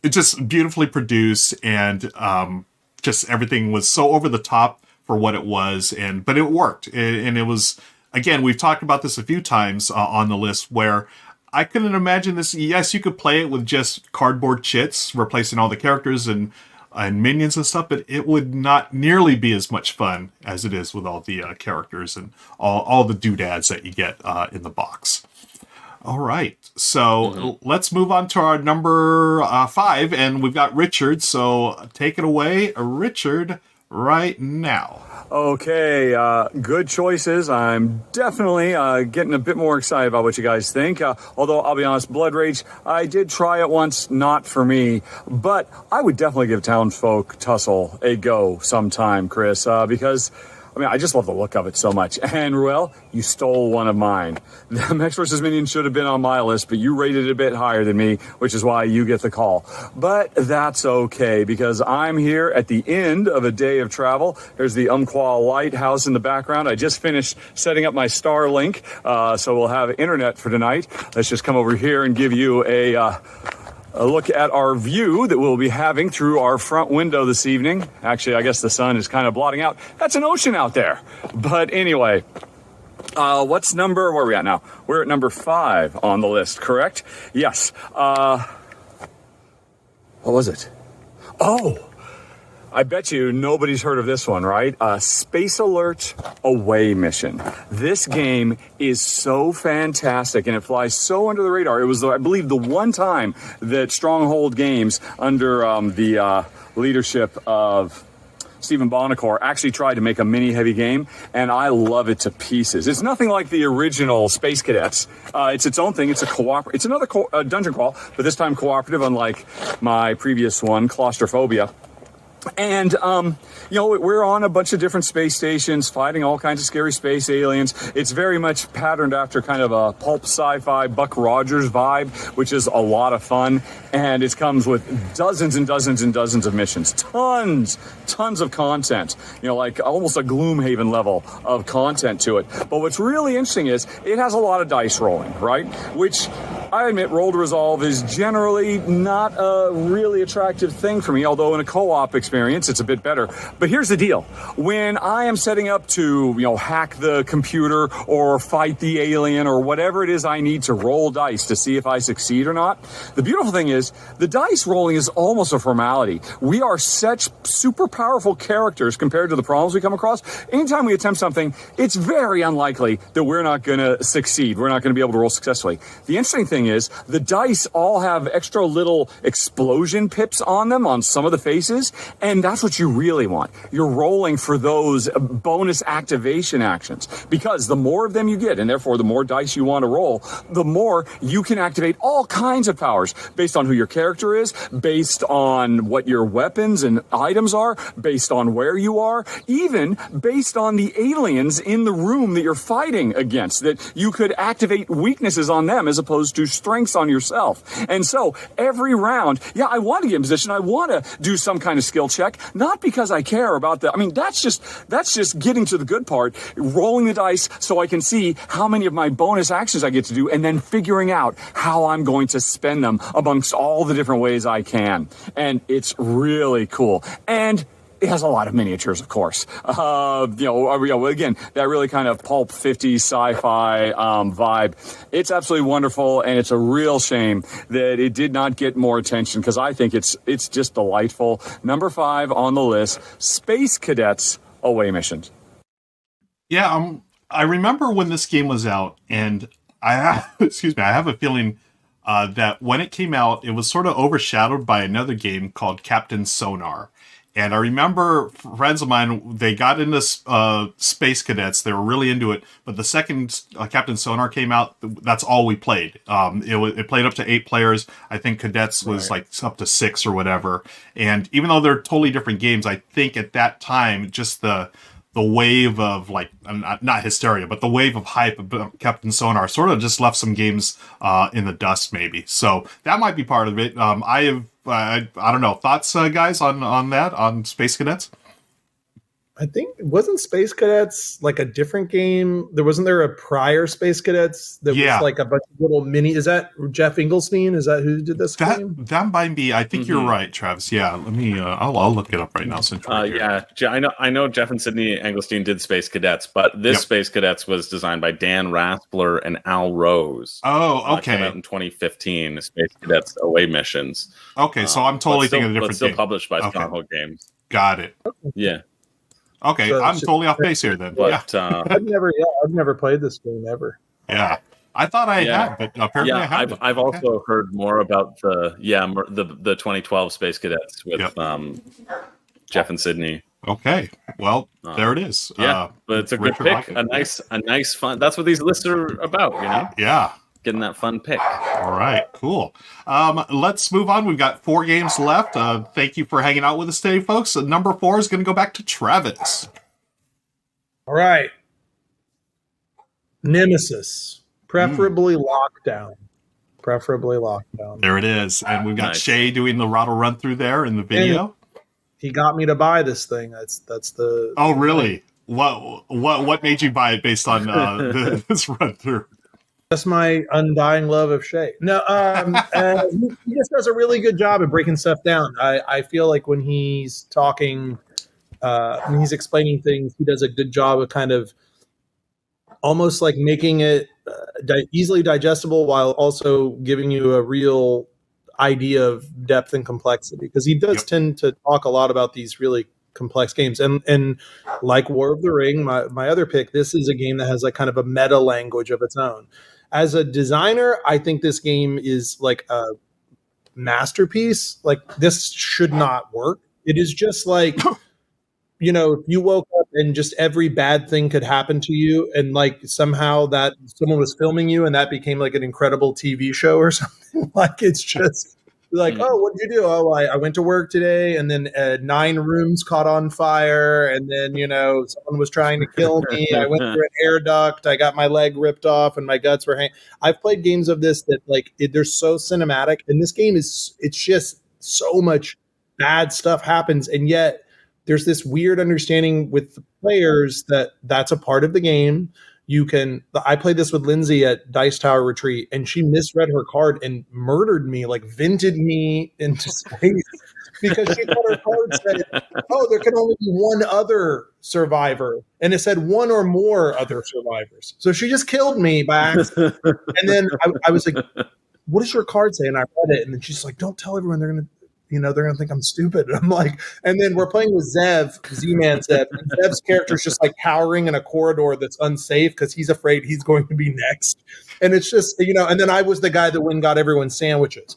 just beautifully produced, and just everything was so over the top for what it was, but it worked, and it was, again, we've talked about this a few times on the list, where I couldn't imagine this. Yes, you could play it with just cardboard chits, replacing all the characters and minions and stuff, but it would not nearly be as much fun as it is with all the characters and all the doodads that you get in the box. All right, so let's move on to our number 5, and we've got Richard, so take it away, Richard, right now. Okay, good choices. I'm definitely getting a bit more excited about what you guys think. Although, I'll be honest, Blood Rage, I did try it once, not for me. But I would definitely give Townsfolk Tussle a go sometime, Chris, because, I mean, I just love the look of it so much. And, Ruel, you stole one of mine. The Mechs vs. Minions should have been on my list, but you rated it a bit higher than me, which is why you get the call. But that's okay, because I'm here at the end of a day of travel. There's the Umpqua Lighthouse in the background. I just finished setting up my Starlink, so we'll have internet for tonight. Let's just come over here and give you a look at our view that we'll be having through our front window this evening. Actually, I guess the sun is kind of blotting out. That's an ocean out there. But anyway, where are we at now? We're at number 5 on the list, correct? Yes. What was it? Oh, I bet you nobody's heard of this one, right? Space Alert Away Mission. This game is so fantastic, and it flies so under the radar. It was, I believe, the one time that Stronghold Games, under the leadership of Stephen Bonacore, actually tried to make a mini-heavy game, and I love it to pieces. It's nothing like the original Space Cadets. It's its own thing. It's it's another dungeon crawl, but this time cooperative, unlike my previous one, Claustrophobia. And, we're on a bunch of different space stations fighting all kinds of scary space aliens. It's very much patterned after kind of a pulp sci-fi Buck Rogers vibe, which is a lot of fun. And it comes with dozens and dozens and dozens of missions. Tons of content. Like almost a Gloomhaven level of content to it. But what's really interesting is it has a lot of dice rolling, right? Which, I admit, roll to resolve is generally not a really attractive thing for me, although in a co-op experience, it's a bit better. But here's the deal. When I am setting up to, hack the computer or fight the alien or whatever it is I need to roll dice to see if I succeed or not, the beautiful thing is the dice rolling is almost a formality. We are such super powerful characters compared to the problems we come across. Anytime we attempt something, it's very unlikely that we're not going to succeed. We're not going to be able to roll successfully. The interesting thing is the dice all have extra little explosion pips on them on some of the faces, and that's what you really want. You're rolling for those bonus activation actions, because the more of them you get, and therefore the more dice you want to roll, the more you can activate all kinds of powers based on who your character is, based on what your weapons and items are, based on where you are, even based on the aliens in the room that you're fighting against, that you could activate weaknesses on them as opposed to strengths on yourself. And so every round, I want to get in position. I want to do some kind of skill check, not because I care about that's just getting to the good part, rolling the dice so I can see how many of my bonus actions I get to do, and then figuring out how I'm going to spend them amongst all the different ways I can. And it's really cool. And It has a lot of miniatures, of course. Again, that really kind of pulp 50s sci-fi vibe. It's absolutely wonderful, and it's a real shame that it did not get more attention, because I think it's just delightful. Number 5 on the list, Space Cadets Away Missions. Yeah, I remember when this game was out, and I have a feeling that when it came out, it was sort of overshadowed by another game called Captain Sonar. And I remember friends of mine, they got into Space Cadets. They were really into it. But the second Captain Sonar came out, that's all we played. It played up to 8 players. I think Cadets was like up to 6 or whatever. And even though they're totally different games, I think at that time, just the wave of, like, not hysteria, but the wave of hype of Captain Sonar sort of just left some games in the dust, maybe. So that might be part of it. I don't know. Thoughts, guys, on that, on Space Cadets? I think, wasn't Space Cadets like a different game? Wasn't there a prior Space Cadets that was like a bunch of little mini? Is that Jeff Engelstein? Is that who did this game? That might be. I think you're right, Travis. Yeah, let me. I'll look it up right now. Since yeah, I know Jeff and Sydney Engelstein did Space Cadets, but this Space Cadets was designed by Dan Raspler and Al Rose. Oh, okay. Came out in 2015. Space Cadets Away Missions. Okay, so I'm totally thinking of a different still game. Published by Stronghold Games. Got it. Yeah. Okay, so I'm totally off base here then. But, I've never played this game ever. Yeah, I thought I had, but apparently I haven't. I've also heard more about the 2012 Space Cadets with Jeff and Sydney. Okay, well there it is. Yeah, but it's a good pick. A nice fun. That's what these lists are about, you know. Yeah. Getting that fun pick. All right, cool. Let's move on. We've got 4 games left. Thank you for hanging out with us today, folks. Number 4 is going to go back to Travis. All right. Nemesis. Preferably Lockdown. There it is. And we've got Shay doing the Rahdo run through there in the video. And he got me to buy this thing. That's the. Oh, really? What made you buy it based on this run through? That's my undying love of Shay. No, he just does a really good job of breaking stuff down. I feel like when he's talking, when he's explaining things, he does a good job of kind of almost like making it easily digestible while also giving you a real idea of depth and complexity. Because he does tend to talk a lot about these really complex games, and like War of the Ring, my other pick, this is a game that has like kind of a meta language of its own. As a designer, I think this game is like a masterpiece. Like, this should not work. It is just like, you know, if you woke up and just every bad thing could happen to you, and like somehow that someone was filming you and that became like an incredible TV show or something. Like, it's just like, oh, what did you do? Oh, I went to work today, and then 9 rooms caught on fire, and then, you know, someone was trying to kill me. I went through an air duct. I got my leg ripped off, and my guts were hanging. I've played games of this that like they're so cinematic, and this game it's just so much bad stuff happens, and yet there's this weird understanding with the players that that's a part of the game. I played this with Lindsay at Dice Tower Retreat, and she misread her card and murdered me, like vented me into space because she thought her card said, oh, there can only be one other survivor. And it said one or more other survivors. So she just killed me by accident. And then I was like, what does your card say? And I read it. And then she's like, don't tell everyone, they're going to think I'm stupid. And I'm like, and then we're playing with Z-Man Zev. And Zev's character is just like cowering in a corridor that's unsafe because he's afraid he's going to be next. And it's just, you know, and then I was the guy that went and got everyone sandwiches.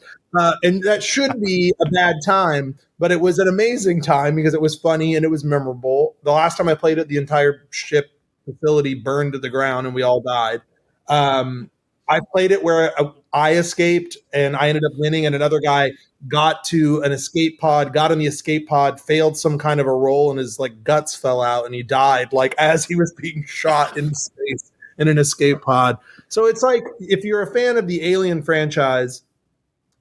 And that should be a bad time, but it was an amazing time because it was funny and it was memorable. The last time I played it, the entire ship facility burned to the ground and we all died. I played it where I escaped and I ended up winning, and another guy got to an escape pod, got in the escape pod, failed some kind of a roll, and his like guts fell out and he died like as he was being shot in space in an escape pod. So it's like, if you're a fan of the Alien franchise,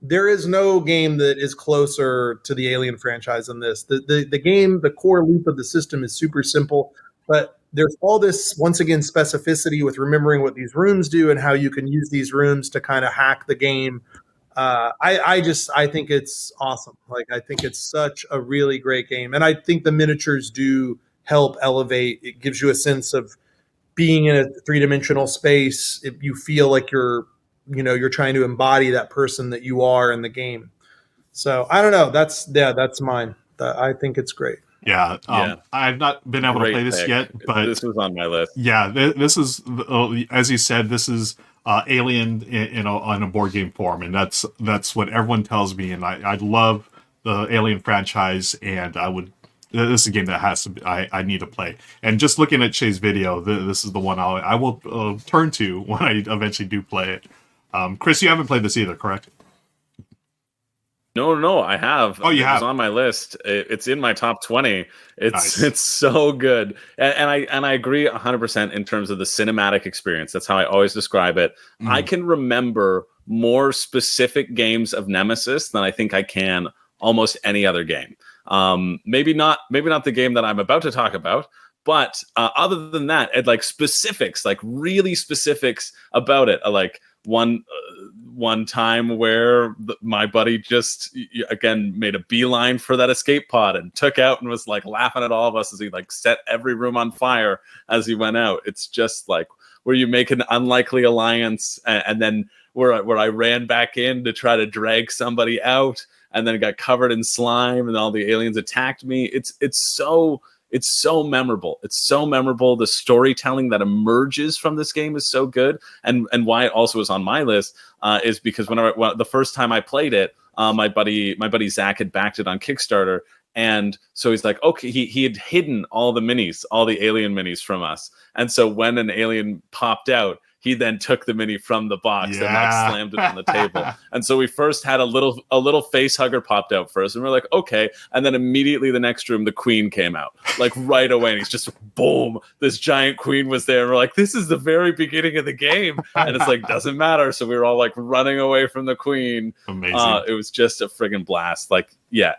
there is no game that is closer to the Alien franchise than this. The game, the core loop of the system is super simple, but there's all this, once again, specificity with remembering what these rooms do and how you can use these rooms to kind of hack the game. I think it's awesome. Like, I think it's such a really great game, and I think the miniatures do help elevate. It gives you a sense of being in a 3-dimensional space. If you feel like you're trying to embody that person that you are in the game. So I don't know. That's mine. I think it's great. Yeah, I've not been able to play this pick. yet, but this was on my list. Yeah, this is as you said, this is Alien in a board game form, and that's what everyone tells me. And I love the Alien franchise, and this is a game that I need to play. And just looking at Shay's video, this is the one I will turn to when I eventually do play it. Chris, you haven't played this either, correct? No, I have. Oh, you have? It's on my list. It's in my top 20. Nice. It's so good, and I agree 100% in terms of the cinematic experience. That's how I always describe it. I can remember more specific games of Nemesis than I think I can almost any other game. Maybe not the game that I'm about to talk about, but other than that, it like specifics, like really specifics about it, like one time where my buddy just again made a beeline for that escape pod and took out and was like laughing at all of us as he like set every room on fire as he went out. It's just like where you make an unlikely alliance and then where I ran back in to try to drag somebody out and then got covered in slime and all the aliens attacked me. It's so memorable. It's so memorable. The storytelling that emerges from this game is so good. And why it also is on my list is because when the first time I played it, my buddy Zach had backed it on Kickstarter. And so he's like, okay, he had hidden all the minis, all the alien minis from us. And so when an alien popped out, he then took the mini from the box and like slammed it on the table. And so we first had a little face hugger popped out first, and we're like, okay. And then immediately the next room, the queen came out, like right away. And he's just boom, this giant queen was there. And we're like, this is the very beginning of the game. And it's like, doesn't matter. So we were all like running away from the queen. Amazing. It was just a friggin' blast. Like, yeah.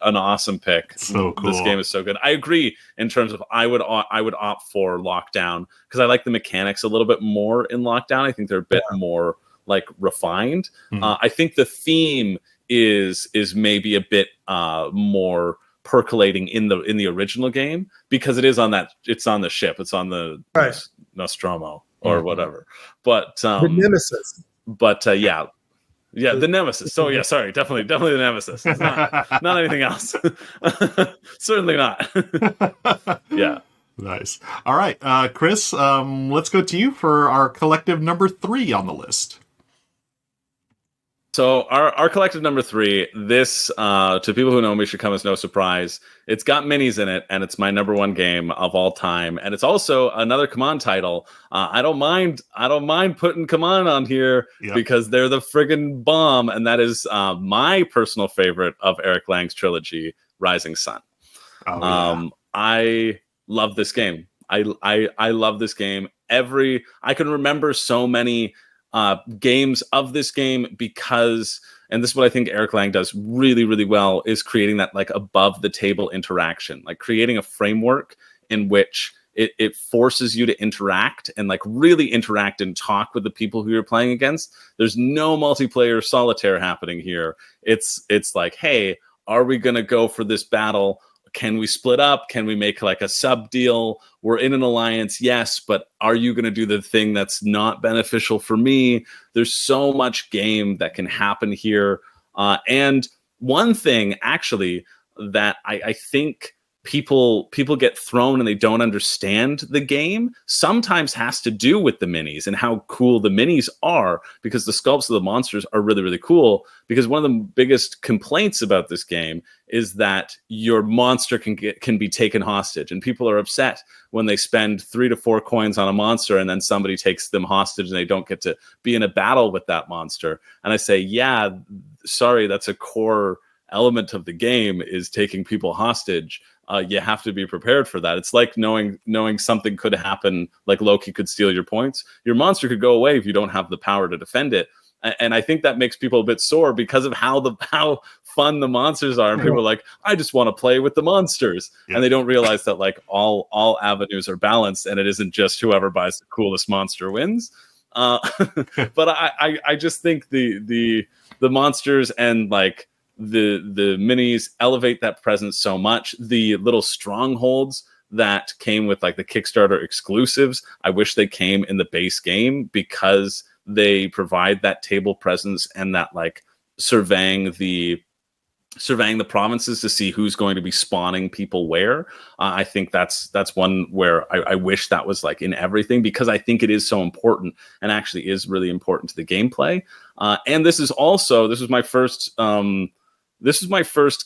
An awesome pick. So cool. This game is so good. I agree in terms of I would opt for Lockdown because I like the mechanics a little bit more in Lockdown. I think they're a bit more like refined. I think the theme is maybe a bit more percolating in the original game because it is on that. It's on the ship. It's on the Nostromo or whatever. But the Nemesis. But yeah, the Nemesis. So yeah, sorry, definitely the Nemesis. It's not anything else. Certainly not. Yeah. Nice. All right, Chris, let's go to you for our collective number 3 on the list. So our collective number 3, this to people who know me should come as no surprise. It's got minis in it, and it's my number 1 game of all time, and it's also another CMON title. I don't mind putting CMON on here because they're the friggin' bomb, and that is my personal favorite of Eric Lang's trilogy, Rising Sun. I love this game. I love this game. I can remember so many games of this game because, and this is what I think Eric Lang does really, really well, is creating that like above the table interaction, like creating a framework in which it forces you to interact and like really interact and talk with the people who you're playing against. There's no multiplayer solitaire happening here. It's like, hey, are we going to go for this battle? Can we split up? Can we make like a sub deal? We're in an alliance, yes, but are you going to do the thing that's not beneficial for me? There's so much game that can happen here. And one thing actually that I think people get thrown and they don't understand the game sometimes has to do with the minis and how cool the minis are, because the sculpts of the monsters are really, really cool. Because one of the biggest complaints about this game is that your monster can be taken hostage, and people are upset when they spend 3 to 4 coins on a monster and then somebody takes them hostage and they don't get to be in a battle with that monster. And I say, yeah, sorry, that's a core element of the game, is taking people hostage. You have to be prepared for that. It's like knowing something could happen, like Loki could steal your points. Your monster could go away if you don't have the power to defend it. And I think that makes people a bit sore because of how fun the monsters are. And people are like, I just want to play with the monsters. Yeah. And they don't realize that like all avenues are balanced, and it isn't just whoever buys the coolest monster wins. But I just think the the monsters and like the minis elevate that presence so much. The little strongholds that came with like the Kickstarter exclusives, I wish they came in the base game, because they provide that table presence and that like surveying the provinces to see who's going to be spawning people where. I think that's one where I wish that was like in everything, because I think it is so important and actually is really important to the gameplay. And this is my first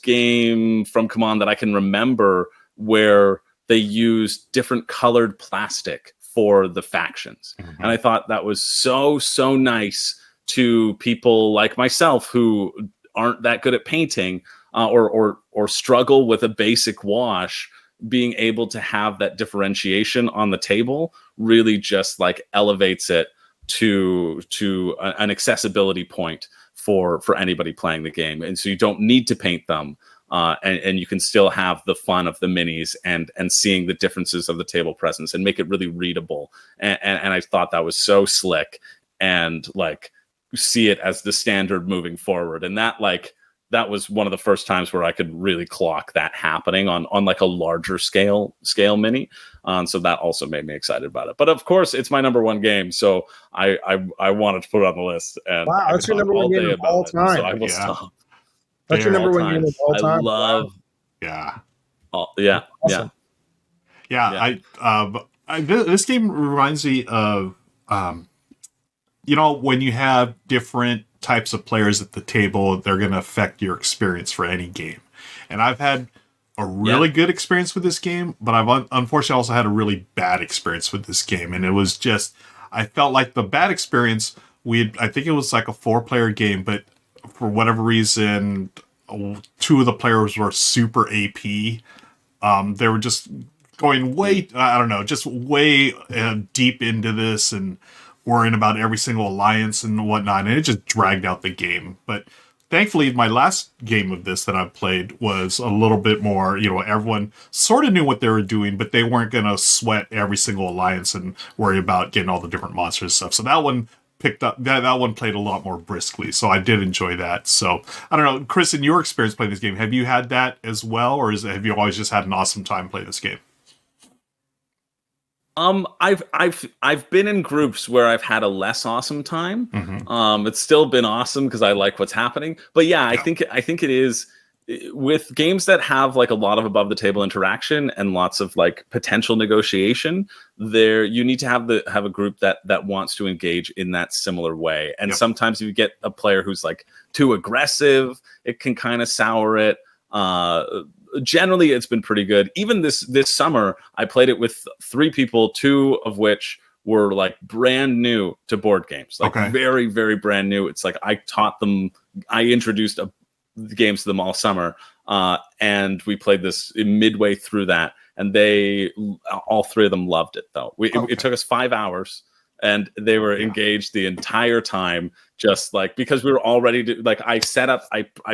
game from CMON that I can remember where they used different colored plastic for the factions. Mm-hmm. And I thought that was so nice to people like myself who aren't that good at painting or struggle with a basic wash. Being able to have that differentiation on the table really just like elevates it to an accessibility point for anybody playing the game. And so you don't need to paint them. And you can still have the fun of the minis and seeing the differences of the table presence and make it really readable. And I thought that was so slick, and like see it as the standard moving forward. And that was one of the first times where I could really clock that happening on like a larger scale mini. So that also made me excited about it. But of course, it's my number one game, so I wanted to put it on the list. And wow, that's your number one game of all time. So I will stop. That's your number one game of all time. I love. Yeah. Yeah. Awesome. Yeah. This game reminds me of, when you have different types of players at the table, they're going to affect your experience for any game. And I've had a really good experience with this game, but I've unfortunately also had a really bad experience with this game. And it was just, I felt like the bad experience, I think it was like a 4-player game, but for whatever reason, 2 of the players were super AP. They were just going way deep into this and worrying about every single alliance and whatnot, and it just dragged out the game. But thankfully, my last game of this that I played was a little bit more, everyone sort of knew what they were doing, but they weren't going to sweat every single alliance and worry about getting all the different monsters and stuff. So that one picked up, that one played a lot more briskly, so I did enjoy that. So I don't know, Chris, in your experience playing this game, have you had that as well, or have you always just had an awesome time playing this game? I've been in groups where I've had a less awesome time. Mm-hmm. It's still been awesome because I like what's happening. But yeah, I think it is, with games that have like a lot of above the table interaction and lots of like potential negotiation, there you need to have a group that wants to engage in that similar way. And sometimes if you get a player who's like too aggressive, it can kind of sour it. Generally, it's been pretty good. Even this summer, I played it with 3 people, 2 of which were like brand new to board games, like very, very brand new. It's like I introduced the games to them all summer, and we played this midway through that, and all 3 of them loved it. Though it took us 5 hours. And they were engaged the entire time, just like, because we were all ready to, like, I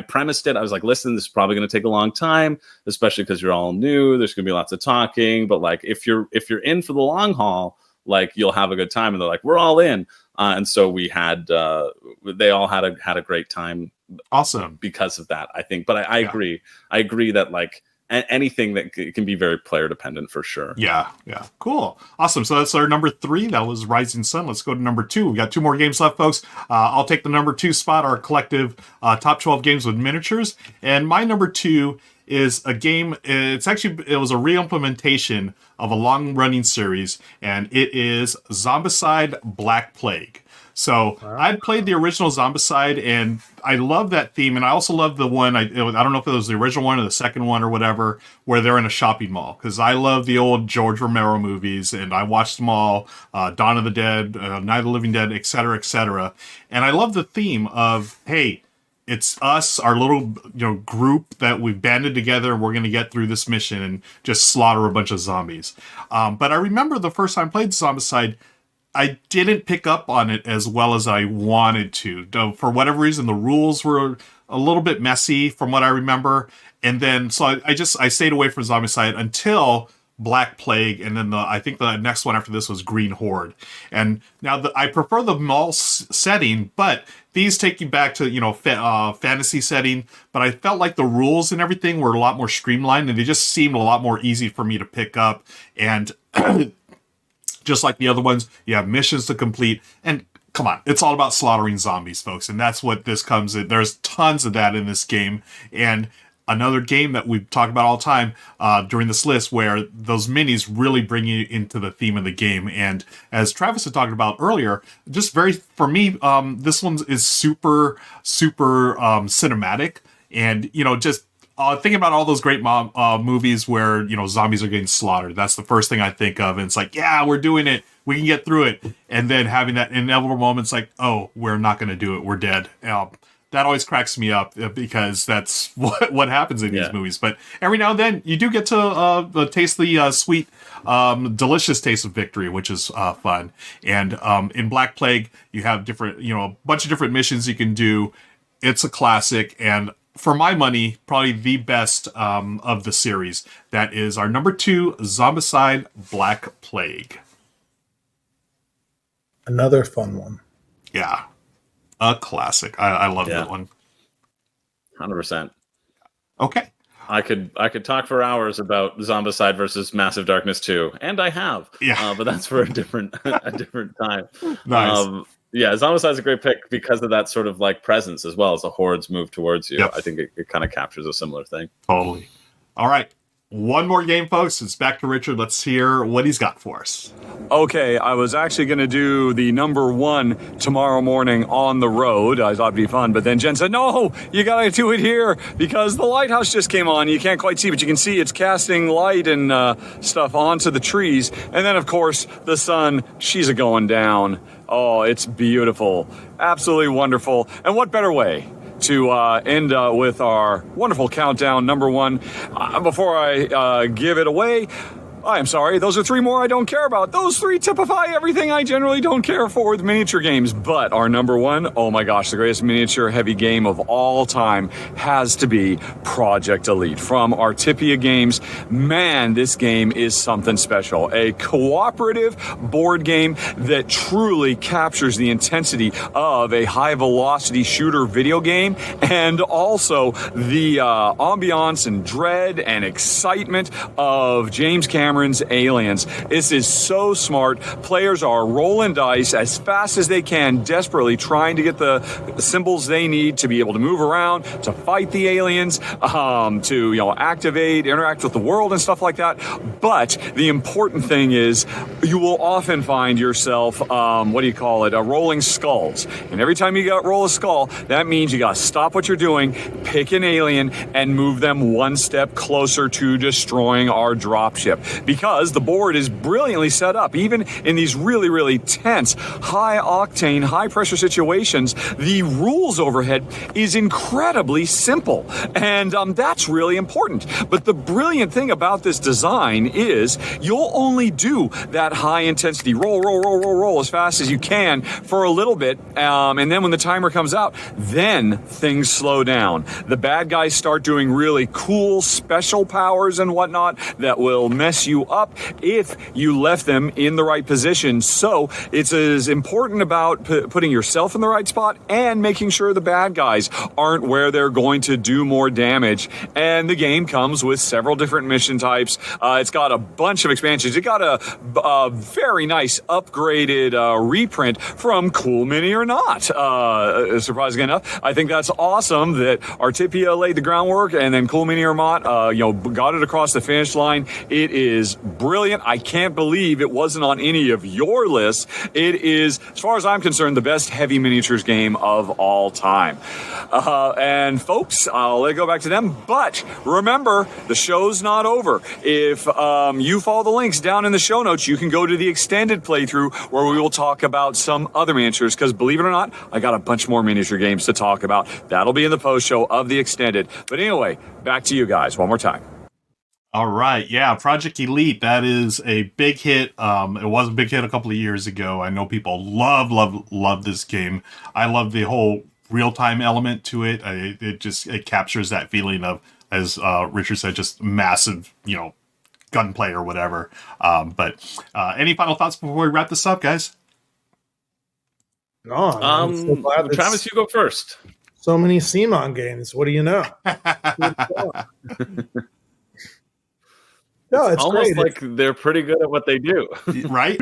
premised it. I was like, listen, this is probably going to take a long time, especially because you're all new. There's going to be lots of talking, but like, if you're in for the long haul, like, you'll have a good time. And they're like, we're all in. And so we had, they all had a great time. Awesome. Because of that, I think. But I agree. I agree that like, anything that can be very player dependent for sure. Yeah. Cool. Awesome. So that's our number 3. That was Rising Sun. Let's go to number 2. We've got 2 more games left, folks. I'll take the number 2 spot, our collective top 12 games with miniatures. And my number 2 is a game. It was a re-implementation of a long-running series, and it is Zombicide Black Plague. So I'd played the original Zombicide, and I love that theme. And I also love the one, I don't know if it was the original one or the second one or whatever, where they're in a shopping mall. Because I love the old George Romero movies, and I watched them all, Dawn of the Dead, Night of the Living Dead, etc., etc. And I love the theme of, hey, it's us, our little group that we've banded together, and we're going to get through this mission and just slaughter a bunch of zombies. But I remember the first time I played Zombicide, I didn't pick up on it as well as I wanted to. For whatever reason, the rules were a little bit messy from what I remember. And then, so I stayed away from Zombicide until Black Plague, and then I think the next one after this was Green Horde. And now I prefer the mall setting, but these take you back to, fantasy setting. But I felt like the rules and everything were a lot more streamlined, and they just seemed a lot more easy for me to pick up. And just like the other ones, you have missions to complete. And come on, it's all about slaughtering zombies, folks. And that's what this comes in. There's tons of that in this game. And another game that we've talked about all the time during this list, where those minis really bring you into the theme of the game. And as Travis had talked about earlier, just for me, this one is super, super cinematic. And, just thinking about all those great movies where, zombies are getting slaughtered. That's the first thing I think of. And it's like, yeah, we're doing it. We can get through it. And then having that inevitable moment, it's like, oh, we're not going to do it. We're dead. That always cracks me up because that's what happens in these movies. But every now and then you do get to taste the sweet, delicious taste of victory, which is fun. And in Black Plague, you have different, a bunch of different missions you can do. It's a classic, and for my money, probably the best of the series. That is our number 2, Zombicide Black Plague. Another fun one. Yeah. A classic. I love that one. 100%. Okay. I could talk for hours about Zombicide versus Massive Darkness 2, and I have. Yeah. But that's for a different time. Nice. Zombicide's a great pick because of that sort of like presence as well as the hordes move towards you. Yep. I think it kind of captures a similar thing. Totally. All right. One more game, folks. It's back to Richard. Let's hear what he's got for us. Okay, I was actually going to do the number 1 tomorrow morning on the road. I thought it'd be fun, but then Jen said, no, you got to do it here because the lighthouse just came on. You can't quite see, but you can see it's casting light and stuff onto the trees. And then, of course, the sun, she's a-going down. Oh, it's beautiful. Absolutely wonderful. And what better way to end with our wonderful countdown, number 1. Before I give it away, I'm sorry, those are 3 more I don't care about. Those 3 typify everything I generally don't care for with miniature games. But our number 1, oh my gosh, the greatest miniature heavy game of all time has to be Project Elite from Artipia Games. Man, this game is something special. A cooperative board game that truly captures the intensity of a high-velocity shooter video game and also the ambiance and dread and excitement of James Cameron's Aliens. This is so smart. Players are rolling dice as fast as they can, desperately trying to get the symbols they need to be able to move around, to fight the aliens, to activate, interact with the world and stuff like that. But the important thing is you will often find yourself, rolling skulls. And every time you roll a skull, that means you got to stop what you're doing, pick an alien, and move them one step closer to destroying our dropship. Because the board is brilliantly set up, even in these really, really tense, high-octane, high-pressure situations, the rules overhead is incredibly simple. And that's really important. But the brilliant thing about this design is you'll only do that high-intensity roll as fast as you can for a little bit. And then when the timer comes out, then things slow down. The bad guys start doing really cool special powers and whatnot that will mess you up if you left them in the right position. So it's as important about putting yourself in the right spot and making sure the bad guys aren't where they're going to do more damage. And the game comes with several different mission types. It's got a bunch of expansions. It got a very nice upgraded reprint from Cool Mini or Not. Surprisingly enough, I think that's awesome that Artipia laid the groundwork and then Cool Mini or Not, got it across the finish line. It is brilliant. I can't believe it wasn't on any of your lists. It is, as far as I'm concerned, the best heavy miniatures game of all time. And folks, I'll let it go back to them. But remember, the show's not over. If you follow the links down in the show notes, you can go to the extended playthrough where we will talk about some other miniatures. Because believe it or not, I got a bunch more miniature games to talk about. That'll be in the post show of the extended. But anyway, back to you guys one more time. All right. Yeah. Project Elite. That is a big hit. It was a big hit a couple of years ago. I know people love this game. I love the whole real-time element to it. It captures that feeling of, as Richard said, just massive, gunplay or whatever. But any final thoughts before we wrap this up, guys? No, I'm so glad Travis, you go first. So many CMON games. What do you know? No, it's almost great. like they're pretty good at what they do. Right?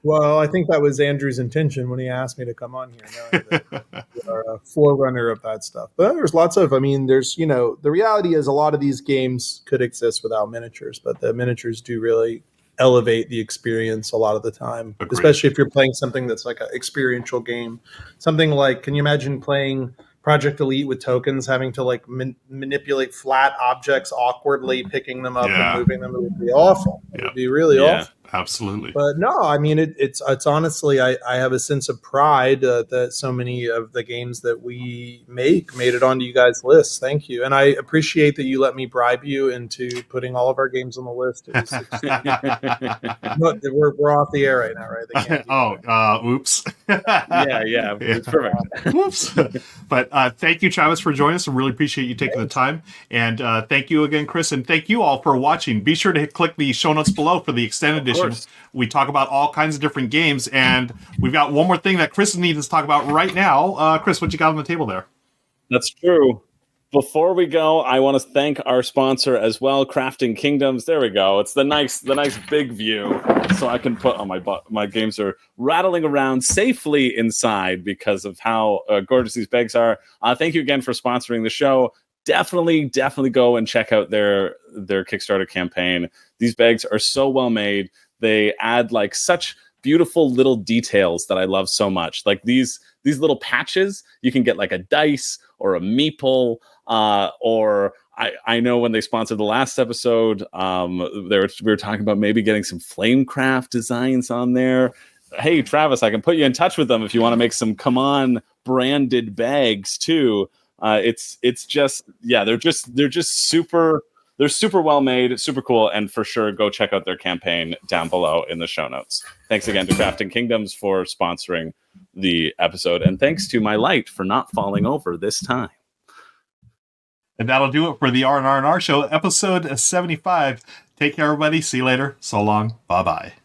Well, I think that was Andrew's intention when he asked me to come on here. Knowing that we are a forerunner of that stuff. But there's lots of, there's, the reality is a lot of these games could exist without miniatures, but the miniatures do really elevate the experience a lot of the time. Agreed. Especially if you're playing something that's like an experiential game. Something like, can you imagine playing Project Elite with tokens, having to like manipulate flat objects awkwardly, picking them up and moving them? It would be awful. It would be really awful. Absolutely. But no, it's honestly, I have a sense of pride that so many of the games that we made it onto you guys' lists. Thank you. And I appreciate that you let me bribe you into putting all of our games on the list. Look, we're off the air right now, right? They can't oops. yeah. It's perfect. Oops. But thank you, Travis, for joining us. I really appreciate you taking the time. And thank you again, Chris. And thank you all for watching. Be sure to click the show notes below for the extended edition. We talk about all kinds of different games, and we've got one more thing that Chris needs to talk about right now. Chris, what you got on the table there? That's true. Before we go, I want to thank our sponsor as well, Crafting Kingdoms. There we go. It's the nice big view, so I can put on my games are rattling around safely inside because of how gorgeous these bags are. Thank you again for sponsoring the show. Definitely go and check out their Kickstarter campaign. These bags are so well made. They add like such beautiful little details that I love so much. Like these little patches, you can get like a dice or a meeple, or I know when they sponsored the last episode, we were talking about maybe getting some Flamecraft designs on there. Hey, Travis, I can put you in touch with them if you want to make some CMON branded bags too. It's just, they're just super. They're super well made, super cool, and for sure, go check out their campaign down below in the show notes. Thanks again to Crafting Kingdoms for sponsoring the episode, and thanks to my light for not falling over this time. And that'll do it for the R&R&R show, episode 75. Take care, everybody. See you later. So long. Bye-bye.